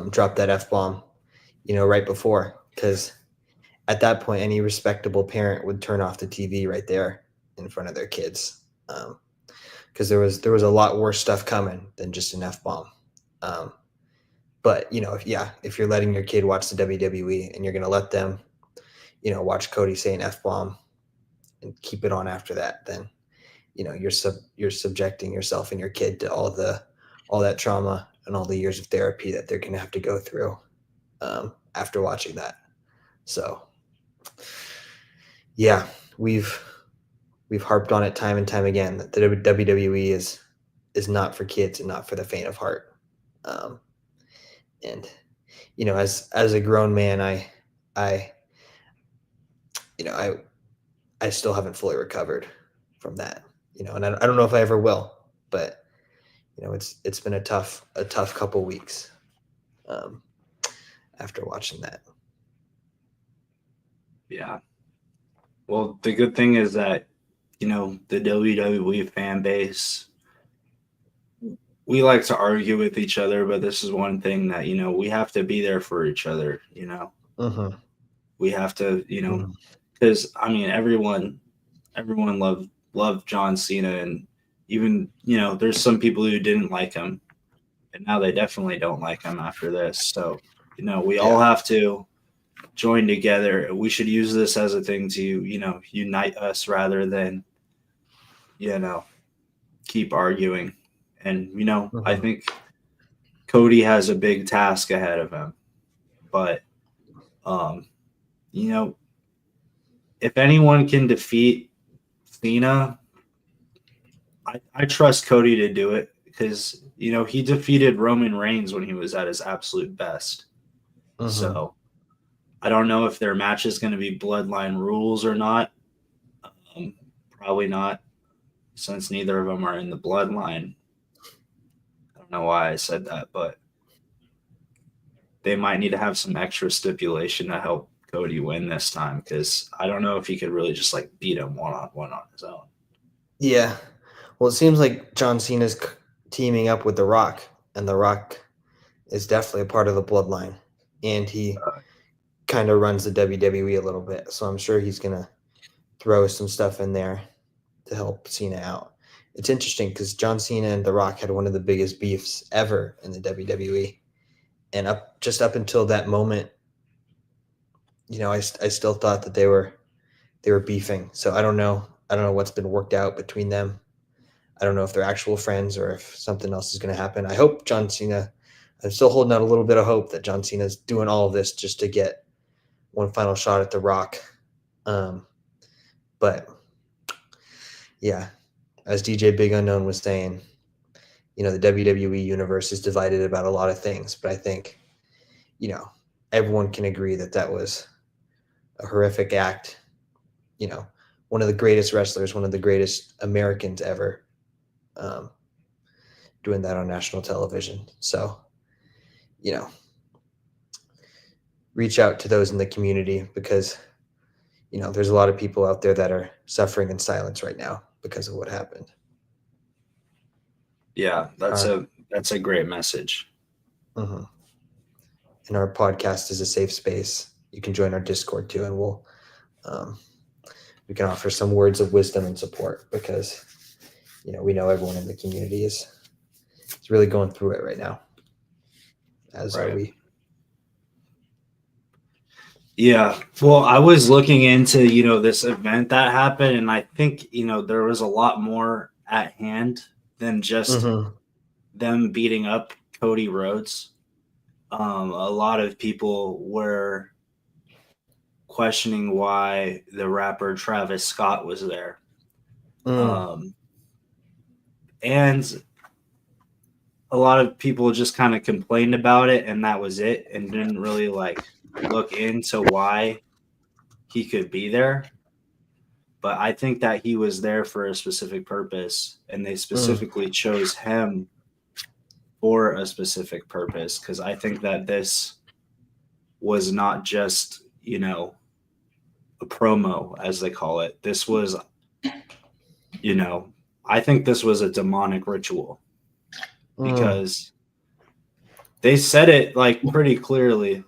S4: dropped that F-bomb, you know, right before, because at that point, any respectable parent would turn off the TV right there in front of their kids. Because there was a lot worse stuff coming than just an F-bomb. But, you know, if you're letting your kid watch the WWE and you're going to let them, you know, watch Cody say an F-bomb and keep it on after that, then, you know, you're subjecting yourself and your kid to all that trauma and all the years of therapy that they're going to have to go through after watching that. So, yeah, we've harped on it time and time again that the WWE is not for kids and not for the faint of heart. And you know, as a grown man, I still haven't fully recovered from that. You know, and I don't know if I ever will, but you know, it's been a tough couple weeks after watching that.
S3: Yeah. Well, the good thing is that, you know, the WWE fan base, we like to argue with each other, but this is one thing that, you know, we have to be there for each other, you know. We have to, you know, because I mean, everyone loved John Cena, and even, you know, there's some people who didn't like him, and now they definitely don't like him after this. So, you know, we all have to join together. We should use this as a thing to, you know, unite us rather than, you know, keep arguing. And, you know, I think Cody has a big task ahead of him, but, you know, if anyone can defeat Cena, I trust Cody to do it, because, you know, he defeated Roman Reigns when he was at his absolute best. So I don't know if their match is going to be bloodline rules or not. Probably not, since neither of them are in the bloodline. I don't know why I said that, but they might need to have some extra stipulation to help Cody win this time, because I don't know if he could really just like beat him one-on-one on his own.
S4: Yeah. Well, it seems like John Cena's teaming up with The Rock, and The Rock is definitely a part of the bloodline, and he kind of runs the WWE a little bit. So I'm sure he's going to throw some stuff in there to help Cena out. It's interesting because John Cena and The Rock had one of the biggest beefs ever in the WWE. And up until that moment, I still thought that they were beefing. So I don't know what's been worked out between them. I don't know if they're actual friends or if something else is going to happen. I hope John Cena, I'm still holding out a little bit of hope that John Cena's doing all of this just to get one final shot at The Rock. But yeah, as DJ Big Unknown was saying, the WWE universe is divided about a lot of things, but I think, everyone can agree that was a horrific act. One of the greatest wrestlers, one of the greatest Americans ever, doing that on national television. So, reach out to those in the community, because, there's a lot of people out there that are suffering in silence right now because of what happened.
S3: Yeah, that's a great message.
S4: Mm-hmm. And our podcast is a safe space. You can join our Discord too, and we can offer some words of wisdom and support, because we know everyone in the community is really going through it right now, as are we.
S3: Yeah, well, I was looking into this event that happened, and I think there was a lot more at hand than just them beating up Cody Rhodes. A lot of people were questioning why the rapper Travis Scott was there. And a lot of people just kind of complained about it, and that was it, and didn't really look into why he could be there. But I think that he was there for a specific purpose, and they specifically chose him for a specific purpose, because I think that this was not just, a promo, as they call it. This was, I think this was a demonic ritual, because they said it pretty clearly.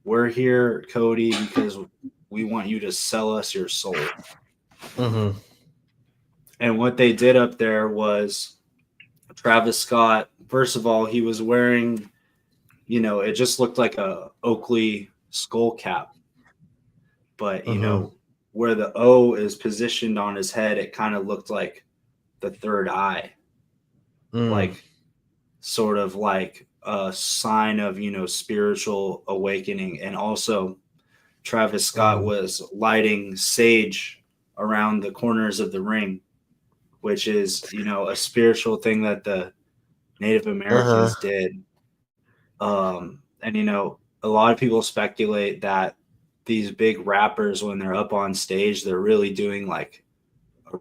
S3: We're here, Cody, because we want you to sell us your soul. And what they did up there was Travis Scott, first of all, he was wearing, it just looked like a Oakley skull cap. But, where the O is positioned on his head, it kind of looked like the third eye. Sort of like a sign of, spiritual awakening. And also Travis Scott was lighting sage around the corners of the ring, which is, a spiritual thing that the Native Americans did. And, a lot of people speculate that these big rappers, when they're up on stage, they're really doing a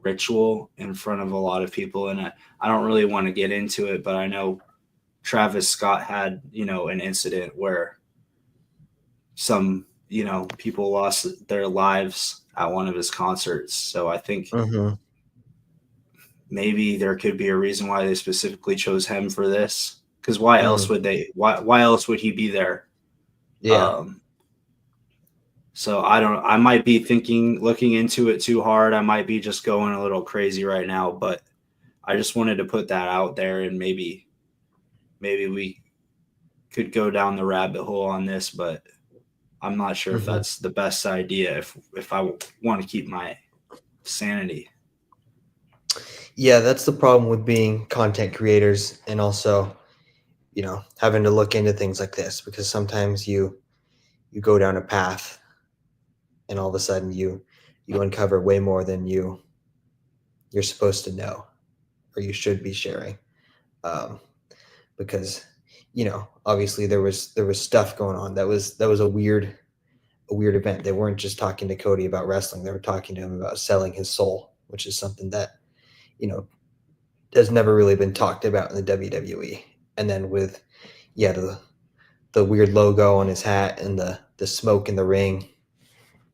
S3: ritual in front of a lot of people. And I don't really want to get into it, but I know Travis Scott had, an incident where some, people lost their lives at one of his concerts. So I think maybe there could be a reason why they specifically chose him for this. Because why else would why else would he be there?
S4: Yeah.
S3: So I might be looking into it too hard. I might be just going a little crazy right now, but I just wanted to put that out there, and maybe we could go down the rabbit hole on this, but I'm not sure if that's the best idea if I want to keep my sanity.
S4: Yeah, that's the problem with being content creators, and also, having to look into things like this, because sometimes you go down a path, and all of a sudden you uncover way more than you're supposed to know, or you should be sharing, because obviously there was stuff going on that was a weird event. They weren't just talking to Cody about wrestling; they were talking to him about selling his soul, which is something that has never really been talked about in the WWE. And then with the the weird logo on his hat and the smoke in the ring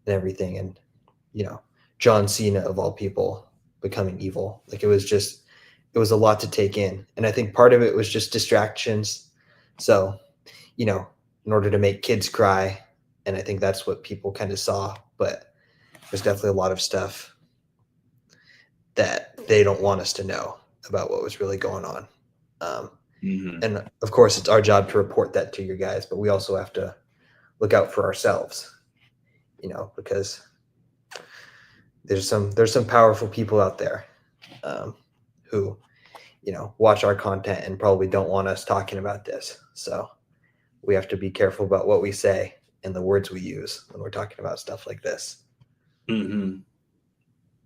S4: and everything. And, John Cena of all people becoming evil. Like it was a lot to take in. And I think part of it was just distractions. So, in order to make kids cry. And I think that's what people kind of saw, but there's definitely a lot of stuff that they don't want us to know about what was really going on. And of course it's our job to report that to you guys, but we also have to look out for ourselves, because there's some powerful people out there who, watch our content and probably don't want us talking about this. So we have to be careful about what we say and the words we use when we're talking about stuff like this.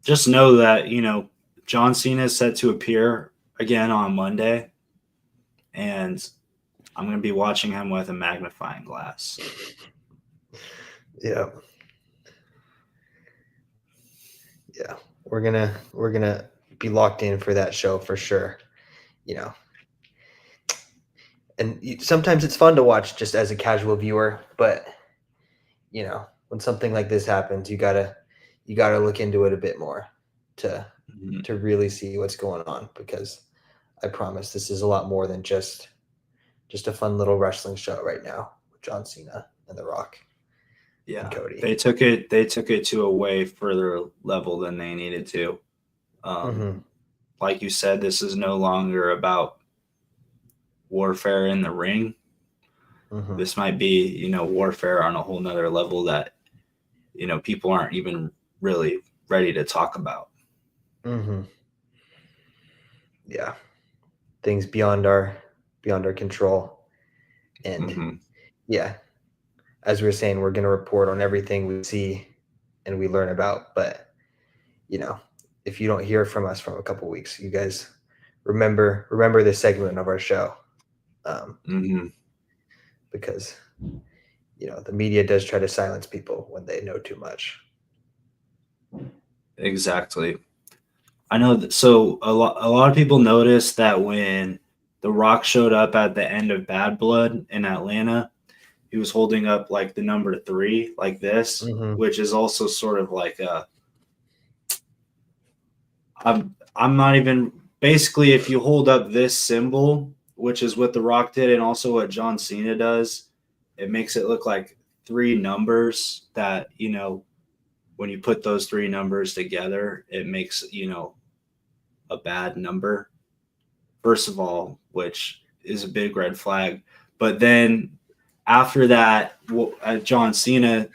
S3: Just know that, John Cena is set to appear again on Monday, and I'm going to be watching him with a magnifying glass.
S4: Yeah. Yeah. We're going to be locked in for that show for sure. And sometimes it's fun to watch just as a casual viewer, but when something like this happens, you gotta look into it a bit more to really see what's going on, because I promise this is a lot more than just a fun little wrestling show right now with John Cena and The Rock.
S3: Yeah,
S4: and Cody.
S3: They took it to a way further level than they needed to. Like you said, this is no longer about warfare in the ring. This might be, warfare on a whole nother level that, people aren't even really ready to talk about.
S4: Yeah. Things beyond our control. And yeah, as we were saying, we're going to report on everything we see and we learn about. But, if you don't hear from us from a couple weeks, you guys remember this segment of our show. Because, the media does try to silence people when they know too much.
S3: Exactly. I know that. So a lot of people noticed that when The Rock showed up at the end of Bad Blood in Atlanta, he was holding up like the number 3 like this, which is also sort of like I'm not even, basically, if you hold up this symbol, which is what The Rock did and also what John Cena does, it makes it look like 3 numbers that, when you put those 3 numbers together, it makes, a bad number, first of all, which is a big red flag. But then after that, John Cena,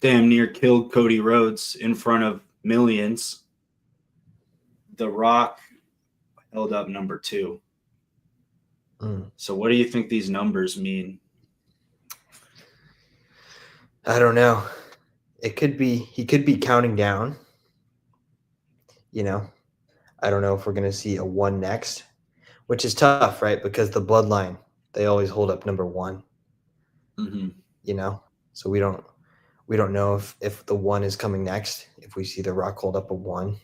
S3: damn near killed Cody Rhodes in front of millions. The Rock held up number 2. So what do you think these numbers mean?
S4: I don't know. He could be counting down. I don't know if we're going to see a 1 next, which is tough, right? Because the bloodline, they always hold up number 1. So we don't know if the 1 is coming next, if we see The Rock hold up a 1,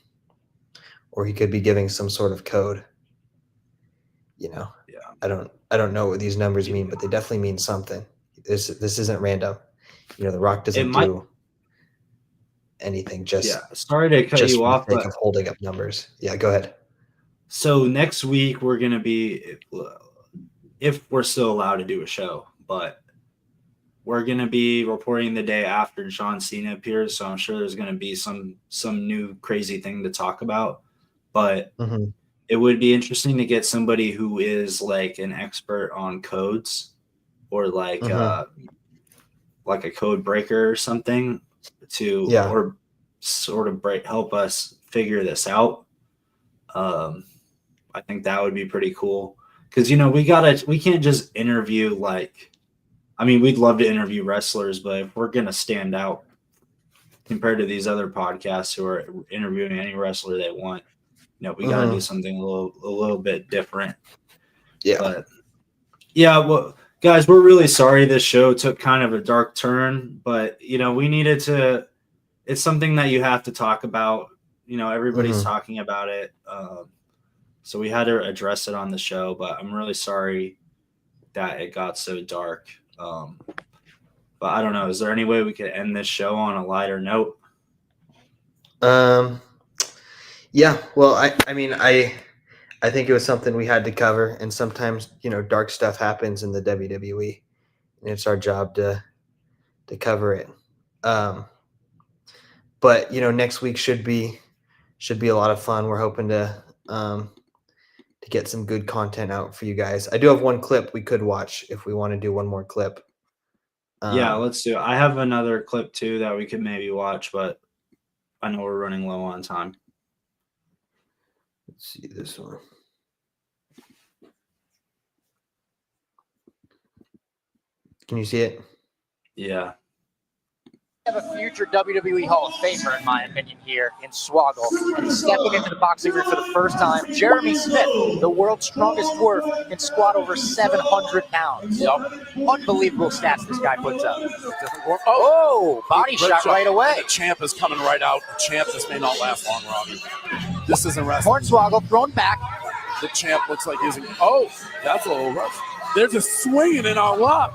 S4: or he could be giving some sort of code. Yeah. I don't know what these numbers mean, but they definitely mean something. This isn't random. The Rock doesn't do anything
S3: sorry to cut you off,
S4: but of holding up numbers. Yeah, go ahead.
S3: So next week we're going to be, if we're still allowed to do a show, but we're going to be reporting the day after John Cena appears. So I'm sure there's going to be some new crazy thing to talk about, but it would be interesting to get somebody who is like an expert on codes, or like a code breaker or something or sort of help us figure this out. I think that would be pretty cool, because we can't just interview we'd love to interview wrestlers, but if we're gonna stand out compared to these other podcasts who are interviewing any wrestler they want, we gotta do something a little bit different. But well, guys, we're really sorry this show took kind of a dark turn, but we needed to. It's something that you have to talk about. Everybody's talking about it, so we had to address it on the show. But I'm really sorry that it got so dark. But I don't know. Is there any way we could end this show on a lighter note?
S4: Yeah. Well, I mean, I think it was something we had to cover, and sometimes dark stuff happens in the WWE, and it's our job to cover it. But next week should be a lot of fun. We're hoping to get some good content out for you guys. I do have one clip we could watch if we want to do one more clip.
S3: Yeah, let's do it. I have another clip too that we could maybe watch, but I know we're running low on time.
S4: Let's see this one. Can you see it?
S3: Yeah.
S15: Have a future WWE Hall of Famer, in my opinion, here in Swoggle. And stepping into the boxing ring for the first time, Jeremy Smith, the world's strongest dwarf, can squat over 700 pounds. Yep. Unbelievable stats this guy puts up. Oh, body shot right away.
S16: The champ is coming right out. The champ, this may not last long, Robbie. This isn't wrestling.
S15: Hornswoggle thrown back.
S16: The champ looks like using. Oh, that's a little rough. They're just swinging it all up.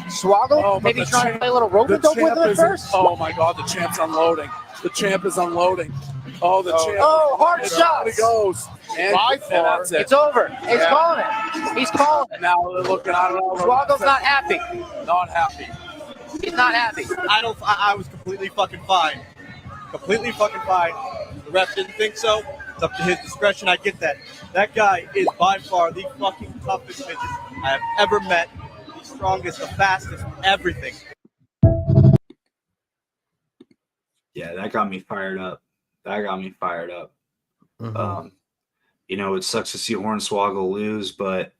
S15: Swoggle, maybe trying to play a little rope dope with him at first.
S16: Oh my God, the champ's unloading. The champ is unloading. Oh, the champ.
S15: Oh, hard shot.
S16: He goes. And that's it.
S15: It's over. He's calling it. He's calling it.
S16: Now they're looking. I don't know.
S15: Swoggle's not happy.
S16: Not happy.
S15: He's not happy.
S17: I was completely fucking fine. Completely fucking fine. The ref didn't think so. It's up to his discretion. I get that. That guy is by far the fucking toughest midget I have ever met. The strongest, the fastest, everything.
S3: Yeah, that got me fired up.
S4: Mm-hmm.
S3: It sucks to see Hornswoggle lose, but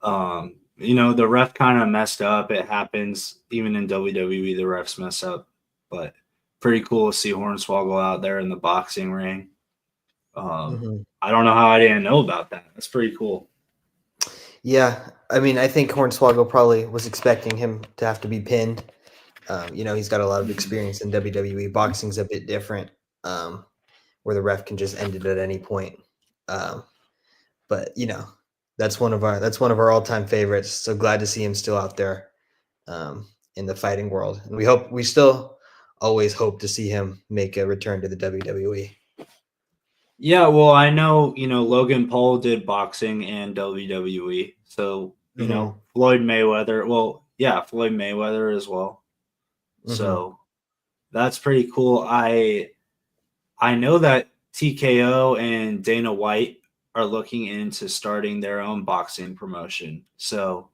S3: the ref kind of messed up. It happens. Even in WWE, the refs mess up. But pretty cool to see Hornswoggle out there in the boxing ring. I don't know how I didn't know about that. That's pretty cool.
S4: Yeah, I mean, I think Hornswoggle probably was expecting him to have to be pinned. He's got a lot of experience in WWE. Boxing's a bit different, where the ref can just end it at any point. But that's one of our all-time favorites. So glad to see him still out there in the fighting world, and we still always hope to see him make a return to the WWE.
S3: Yeah, well, I know, Logan Paul did boxing and WWE. So, Floyd Mayweather. Well, yeah, Floyd Mayweather as well.
S4: Mm-hmm.
S3: So that's pretty cool. I know that TKO and Dana White are looking into starting their own boxing promotion. So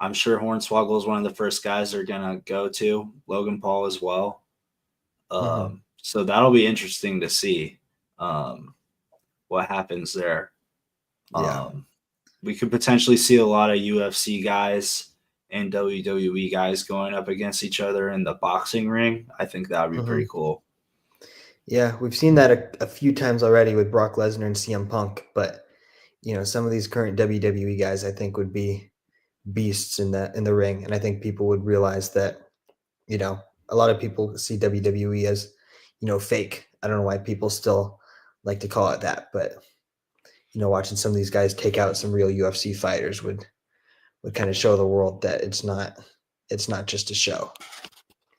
S3: I'm sure Hornswoggle is one of the first guys they're going to go to. Logan Paul as well. So that'll be interesting to see. What happens there.
S4: Yeah.
S3: We could potentially see a lot of UFC guys and WWE guys going up against each other in the boxing ring. I think that would be pretty cool.
S4: Yeah, we've seen that a few times already with Brock Lesnar and CM Punk, but some of these current WWE guys I think would be beasts in the ring, and I think people would realize that a lot of people see WWE as fake. I don't know why people still like to call it that, but watching some of these guys take out some real UFC fighters would kind of show the world that it's not just a show.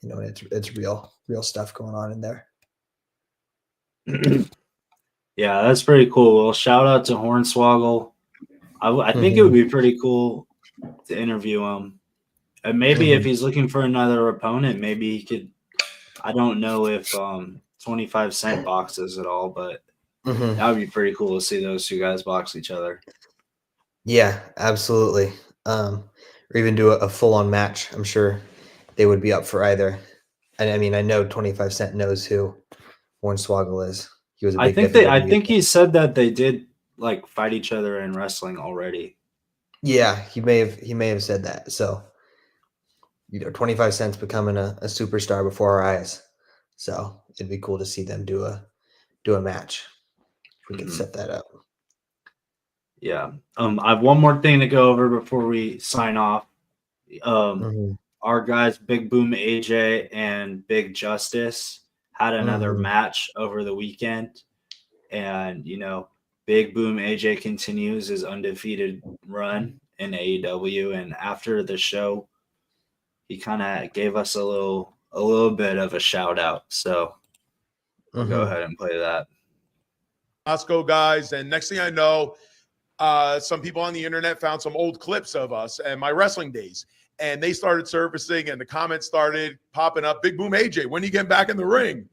S4: It's real stuff going on in there.
S3: Yeah, that's pretty cool. Well, shout out to Hornswoggle. I think it would be pretty cool to interview him. And maybe if he's looking for another opponent, maybe he could. I don't know if 25 Cent boxes at all, but that would be pretty cool to see those two guys box each other.
S4: Yeah, absolutely. Or even do a full-on match. I'm sure they would be up for either. And I mean, I know 25 Cent knows who Hornswoggle is. He was a big
S3: I think he said that they did like fight each other in wrestling already.
S4: Yeah, he may have said that. So 25 Cent's becoming a superstar before our eyes. So it'd be cool to see them do a match. If we could set that up.
S3: Yeah. I have one more thing to go over before we sign off. Our guys, Big Boom AJ and Big Justice, had another match over the weekend. And, Big Boom AJ continues his undefeated run in AEW, and after the show, he kind of gave us a little bit of a shout out. So we'll go ahead and play that.
S18: Moscow guys, and next thing I know, some people on the internet found some old clips of us and my wrestling days, and they started surfacing, and the comments started popping up. Big Boom AJ, when are you getting back in the ring?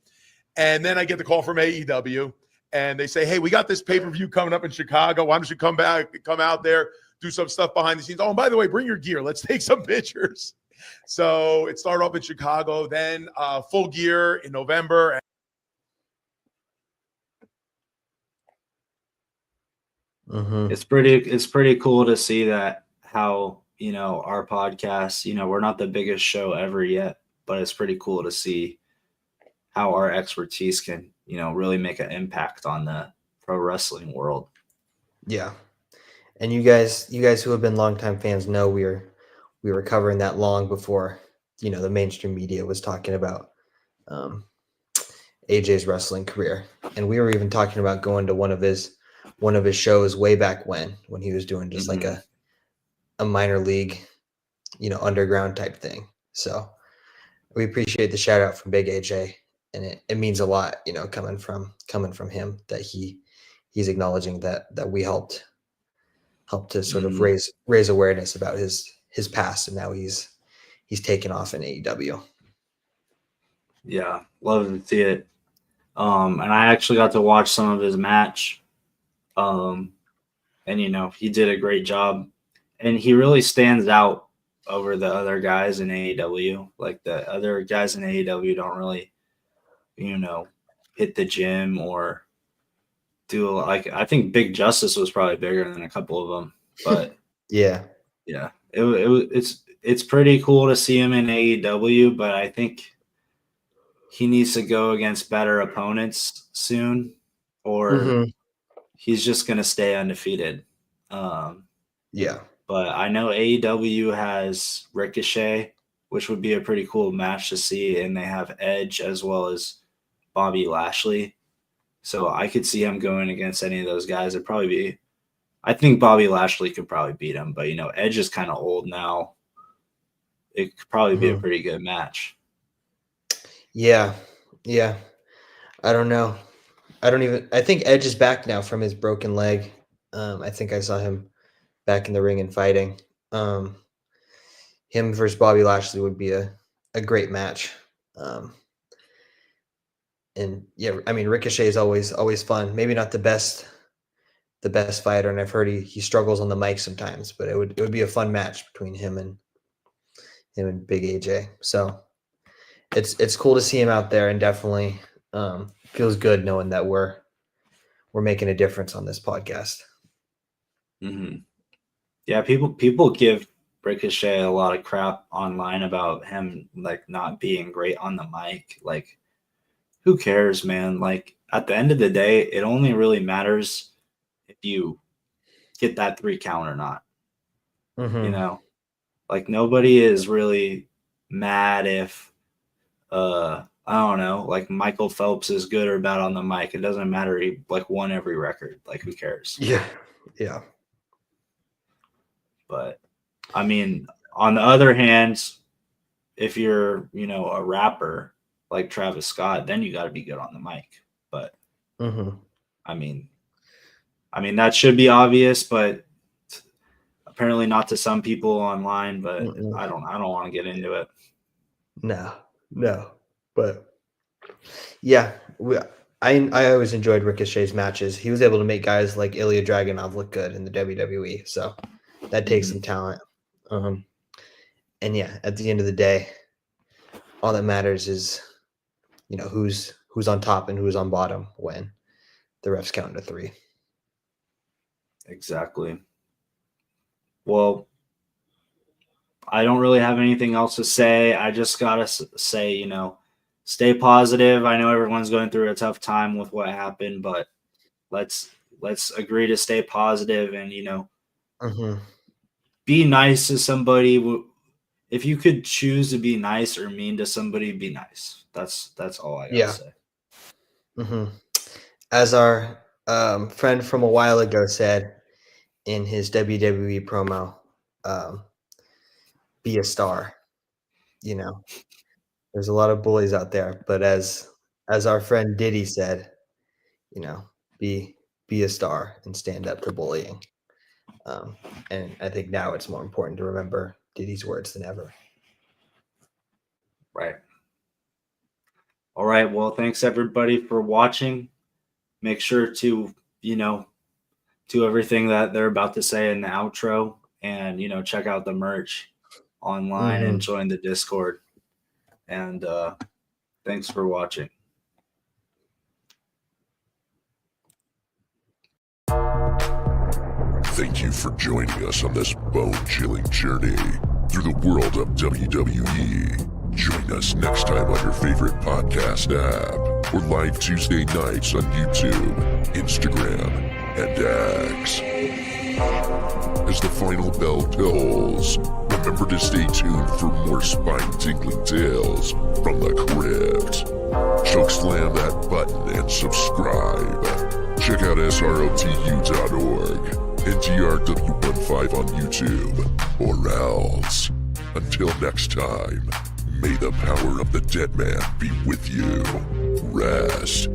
S18: And then I get the call from AEW, and they say, hey, we got this pay-per-view coming up in Chicago. Why don't you come out there, do some stuff behind the scenes? Oh, and by the way, bring your gear. Let's take some pictures. So it started off in Chicago, then Full Gear in November.
S3: It's pretty cool to see that how, our podcast, we're not the biggest show ever yet, but it's pretty cool to see how our expertise can, really make an impact on the pro wrestling world.
S4: Yeah. And you guys who have been longtime fans know we were covering that long before, the mainstream media was talking about AJ's wrestling career. And we were even talking about going to one of his shows way back when he was doing just like a minor league, underground type thing. So we appreciate the shout out from Big AJ, and it means a lot, coming from him, that he's acknowledging that we helped to sort of raise awareness about his past, and now he's taken off in AEW.
S3: Yeah, love to see it. And I actually got to watch some of his match. And he did a great job, and he really stands out over the other guys in AEW. Like, the other guys in AEW don't really, hit the gym or do, like, I think Big Justice was probably bigger than a couple of them, but
S4: yeah,
S3: it's pretty cool to see him in AEW, but I think he needs to go against better opponents soon, or he's just going to stay undefeated.
S4: Yeah.
S3: But I know AEW has Ricochet, which would be a pretty cool match to see, and they have Edge as well as Bobby Lashley. So I could see him going against any of those guys. I think Bobby Lashley could probably beat him, but Edge is kind of old now. It could probably be a pretty good match.
S4: Yeah. I don't know. I think Edge is back now from his broken leg. I think I saw him back in the ring and fighting. Him versus Bobby Lashley would be a great match. And yeah, I mean, Ricochet is always fun. Maybe not the best fighter, and I've heard he struggles on the mic sometimes, but it would be a fun match between him and Big AJ. So it's cool to see him out there, and definitely feels good knowing that we're making a difference on this podcast.
S3: Yeah, people give Ricochet a lot of crap online about him, like, not being great on the mic. Like, who cares, man? Like, at the end of the day, it only really matters if you get that 3 count or not. Like, nobody is really mad if I don't know, like, Michael Phelps is good or bad on the mic. It doesn't matter. He won every record. Like, who cares?
S4: Yeah.
S3: But I mean, on the other hand, if you're, a rapper like Travis Scott, then you got to be good on the mic. But I mean, that should be obvious, but apparently not to some people online. But I don't want to get into it.
S4: No, but yeah, I always enjoyed Ricochet's matches. He was able to make guys like Ilya Dragunov look good in the WWE, so that takes some talent. And yeah, at the end of the day, all that matters is, who's on top and who's on bottom when the refs count to 3.
S3: Exactly. Well, I don't really have anything else to say. I just gotta say, stay positive. I know everyone's going through a tough time with what happened, but let's agree to stay positive and, be nice to somebody. If you could choose to be nice or mean to somebody, be nice. That's all I gotta say.
S4: As our friend from a while ago said in his WWE promo, be a star. You know, there's a lot of bullies out there, but as our friend Diddy said, you know, be a star and stand up to bullying. And I think now it's more important to remember Diddy's words than ever.
S3: Right. All right. Well, thanks everybody for watching. Make sure to, do everything that they're about to say in the outro and, check out the merch online and join the Discord. And thanks for watching.
S1: Thank you for joining us on this bone-chilling journey through the world of WWE. Join us next time on your favorite podcast app or live Tuesday nights on YouTube, Instagram, and X. As the final bell tolls, remember to stay tuned for more spine-tingling tales from the crypt. Chokeslam that button and subscribe. Check out srotu.org and TRW15 on YouTube, or else. Until next time, may the power of the dead man be with you. Rest